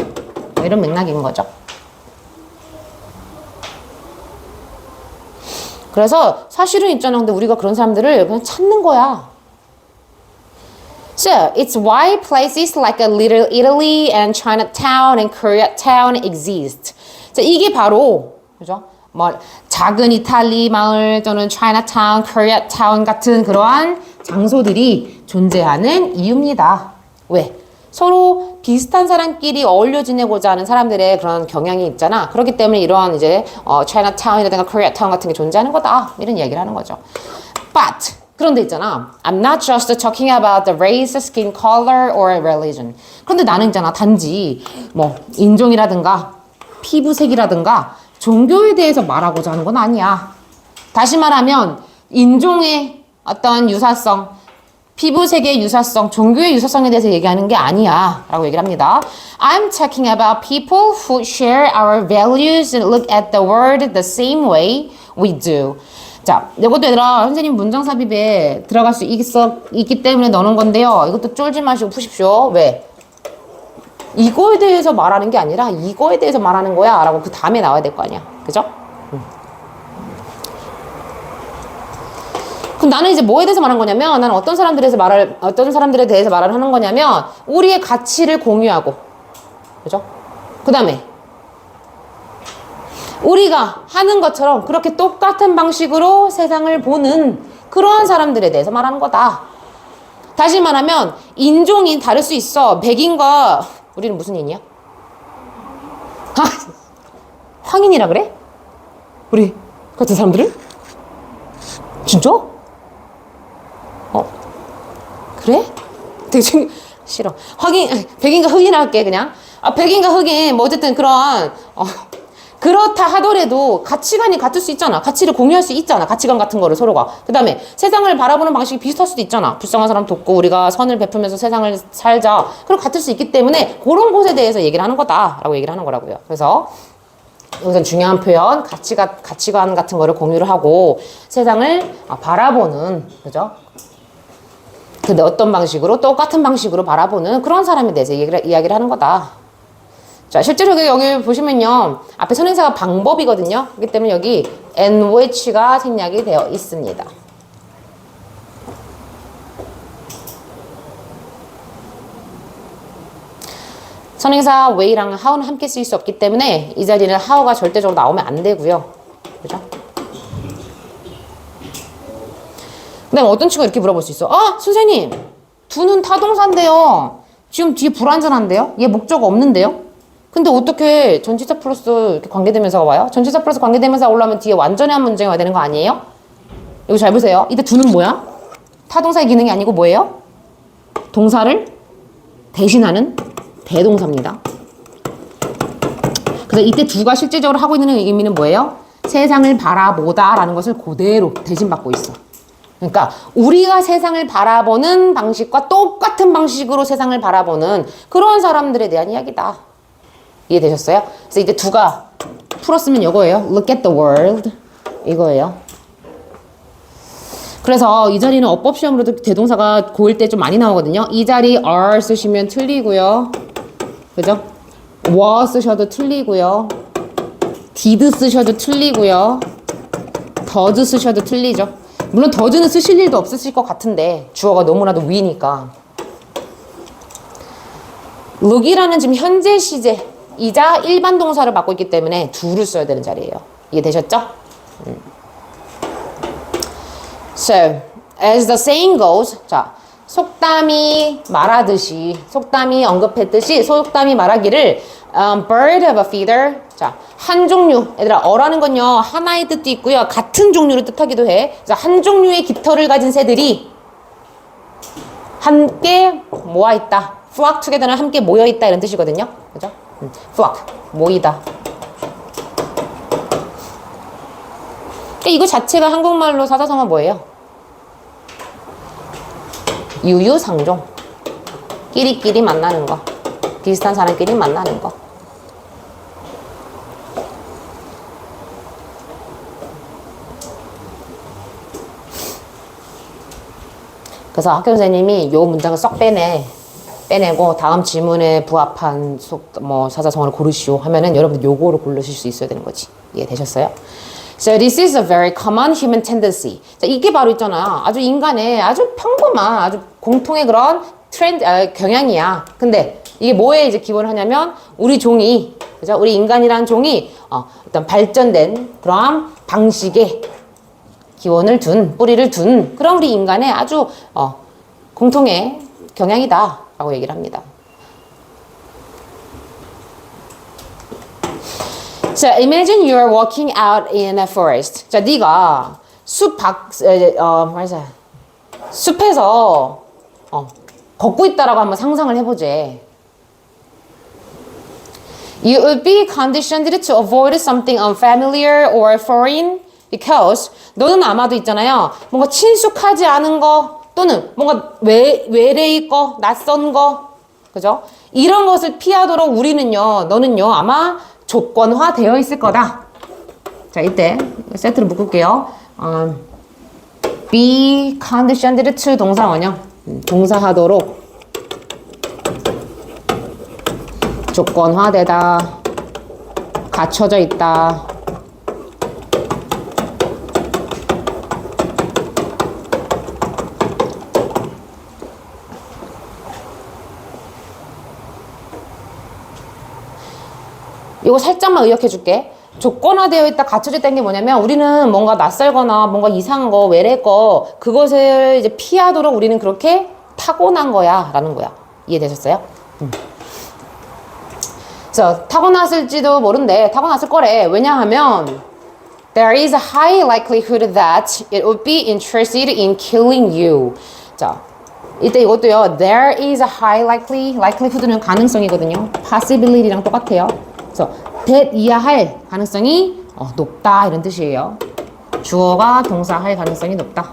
이런 맥락인 거죠. 그래서 사실은 있잖아. 근데 우리가 그런 사람들을 그냥 찾는 거야. So, it's why places like a Little Italy and Chinatown and Koreatown exist. 자, 이게 바로, 그죠? 뭐, 작은 이탈리 마을 또는 Chinatown, Koreatown 같은 그러한 장소들이 존재하는 이유입니다. 왜? 서로 비슷한 사람끼리 어울려 지내고자 하는 사람들의 그런 경향이 있잖아. 그렇기 때문에 이러한 이제 Chinatown이라든가 Koreatown 같은 게 존재하는 거다. 이런 얘기를 하는 거죠. But 그런데 있잖아. I'm not just talking about the race, skin color, or religion. 그런데 나는 있잖아. 단지 뭐 인종이라든가 피부색이라든가 종교에 대해서 말하고자 하는 건 아니야. 다시 말하면 인종의 어떤 유사성, 피부색의 유사성, 종교의 유사성에 대해서 얘기하는 게 아니야 라고 얘기를 합니다. I'm talking about people who share our values and look at the world the same way we do. 자, 이것도 얘들아 선생님 문장 삽입에 들어갈 수 있기 때문에 넣는 건데요. 이것도 쫄지 마시고 푸십시오. 왜? 이거에 대해서 말하는 게 아니라 이거에 대해서 말하는 거야 라고 그 다음에 나와야 될 거 아니야. 그죠? 그럼 나는 이제 뭐에 대해서 말하는 거냐면, 나는 어떤 사람들에 대해서 말을 하는 거냐면, 우리의 가치를 공유하고, 그죠? 그 다음에, 우리가 하는 것처럼 그렇게 똑같은 방식으로 세상을 보는 그러한 사람들에 대해서 말하는 거다. 다시 말하면, 인종이 다를 수 있어. 백인과, 우리는 무슨 인이야? 황인이라 그래? 우리 같은 사람들을? 진짜? 그래? 되게 싫어. 백인과 흑인 할게, 그냥. 백인과 흑인, 뭐, 어쨌든 그런, 그렇다 하더라도 가치관이 같을 수 있잖아. 가치를 공유할 수 있잖아. 가치관 같은 거를 서로가. 그 다음에 세상을 바라보는 방식이 비슷할 수도 있잖아. 불쌍한 사람 돕고 우리가 선을 베풀면서 세상을 살자. 그럼 같을 수 있기 때문에 그런 곳에 대해서 얘기를 하는 거다. 라고 얘기를 하는 거라고요. 그래서 여기서 중요한 표현, 가치관 같은 거를 공유를 하고 세상을 바라보는, 그죠? 근데 어떤 방식으로 똑같은 방식으로 바라보는 그런 사람에 대해서 이야기를 하는 거다. 자, 실제로 여기 보시면요. 앞에 선행사가 방법이거든요. 그렇기 때문에 여기 which가 생략이 되어 있습니다. 선행사 way랑 how는 함께 쓰일 수 없기 때문에 이 자리는 how가 절대적으로 나오면 안 되고요. 그죠? 그 다음에 어떤 친구가 이렇게 물어볼 수 있어. 선생님, 두는 타동사인데요. 지금 뒤에 불완전한데요? 얘 목적 없는데요? 근데 어떻게 전치사 플러스 이렇게 관계대명사가 와요? 전치사 플러스 관계대명사가 올라오면 뒤에 완전한 문장이 와야 되는 거 아니에요? 여기 잘 보세요. 이때 두는 뭐야? 타동사의 기능이 아니고 뭐예요? 동사를 대신하는 대동사입니다. 그래서 이때 두가 실질적으로 하고 있는 의미는 뭐예요? 세상을 바라보다 라는 것을 그대로 대신받고 있어. 그러니까 우리가 세상을 바라보는 방식과 똑같은 방식으로 세상을 바라보는 그런 사람들에 대한 이야기다. 이해되셨어요? 그래서 이제 두가 풀었으면 이거예요. Look at the world. 이거예요. 그래서 이 자리는 어법 시험으로도 대동사가 고1 때 좀 많이 나오거든요. 이 자리 are 쓰시면 틀리고요. 그죠? was 쓰셔도 틀리고요. did 쓰셔도 틀리고요. does 쓰셔도 틀리죠. 물론 does는 쓰실 일도 없으실 것 같은데 주어가 너무나도 위니까. look이라는 지금 현재 시제이자 일반 동사를 맡고 있기 때문에 do를 써야 되는 자리예요. 이해되셨죠? So, as the saying goes, 자, 속담이 말하듯이, 속담이 언급했듯이, 속담이 말하기를, bird of a feather, 자, 한 종류, 얘들아, 어라는 건요, 하나의 뜻도 있고요, 같은 종류를 뜻하기도 해. 자, 한 종류의 깃털을 가진 새들이 함께 모아있다. flock together는 함께 모여있다, 이런 뜻이거든요. 그죠? flock, 모이다. 이거 자체가 한국말로 사자성어 뭐예요? 유유상종. 끼리끼리 만나는 거. 비슷한 사람끼리 만나는 거. 그래서 학교 선생님이 요 문장을 쏙 빼내고 다음 질문에 부합한 사자성어를 고르시오 하면은 여러분들 요거를 고르실 수 있어야 되는 거지. 이해되셨어요? So this is a very common human tendency. 자, 이게 바로 있잖아. 아주 인간의 아주 평범한, 아주 공통의 그런 경향이야. 근데 이게 뭐에 이제 기원을 하냐면 우리 종이, 그죠? 우리 인간이라는 종이 어떤 발전된 그러한 방식에 기원을 둔, 뿌리를 둔 그런 우리 인간의 아주 공통의 경향이다라고 얘기를 합니다. So imagine you are walking out in a forest. 자, 네가 숲에서 걷고 있다라고 한번 상상을 해보지. You would be conditioned to avoid something unfamiliar or foreign because 너는 아마도 있잖아요. 뭔가 친숙하지 않은 거 또는 뭔가 외래의 거, 낯선 거, 그죠? 이런 것을 피하도록 너는요 아마 조건화되어 있을 거다. 자, 이때 세트로 묶을게요. be conditioned to 동사원형. 동사하도록 조건화되다. 갖춰져 있다. 이거 살짝만 의역해 줄게. 조건화되어 있다, 갖춰져 있다는 게 뭐냐면 우리는 뭔가 낯설거나 뭔가 이상한 거, 외래 거 그것을 이제 피하도록 우리는 그렇게 타고난 거야 라는 거야. 이해되셨어요? 그래서 타고났을지도 모른대. 타고났을 거래. 왜냐하면 There is a high likelihood that it would be interested in killing you. 자, 이때 이것도요. There is a high likelihood는 가능성이거든요. possibility랑 똑같아요. 그래서 that 이하 할 가능성이 높다 이런 뜻이에요. 주어가 동사 할 가능성이 높다.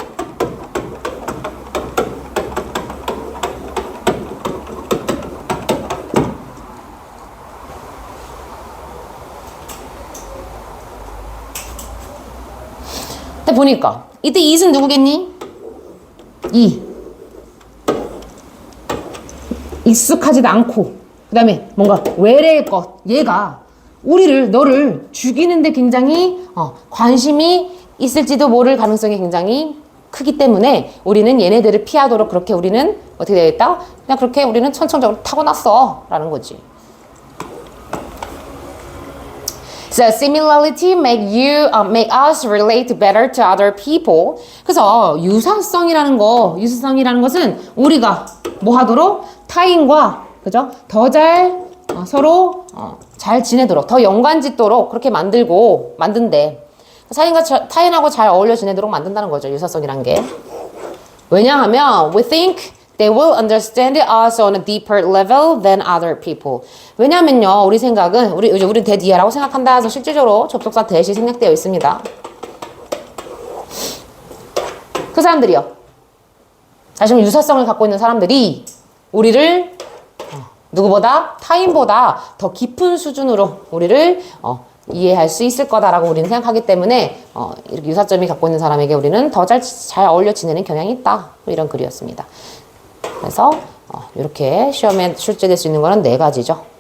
근데 보니까 이때 it은 누구겠니? 익숙하지도 않고 그 다음에 뭔가 외래의 것 얘가 너를 죽이는데 굉장히 관심이 있을지도 모를 가능성이 굉장히 크기 때문에 우리는 얘네들을 피하도록 그렇게 우리는 어떻게 되겠다? 그냥 그렇게 우리는 천성적으로 타고났어 라는 거지. So similarity make us relate better to other people. 그래서 유사성이라는 것은 우리가 뭐 하도록 타인과 그죠? 더 잘 서로 잘 지내도록 더 연관 짓도록 그렇게 만든대. 타인하고 잘 어울려 지내도록 만든다는 거죠. 유사성이란 게. 왜냐하면 we think they will understand us on a deeper level than other people. 왜냐면요, 우리 생각은 우리 대디아라고 생각한다 해서 실질적으로 접속사 대시 생략되어 있습니다. 그 사람들이요. 다시 말해 유사성을 갖고 있는 사람들이 우리를 누구보다 타인보다 더 깊은 수준으로 우리를 이해할 수 있을 거다라고 우리는 생각하기 때문에 이렇게 유사점이 갖고 있는 사람에게 우리는 더 잘 어울려 지내는 경향이 있다. 이런 글이었습니다. 그래서 이렇게 시험에 출제될 수 있는 거는 4가지죠.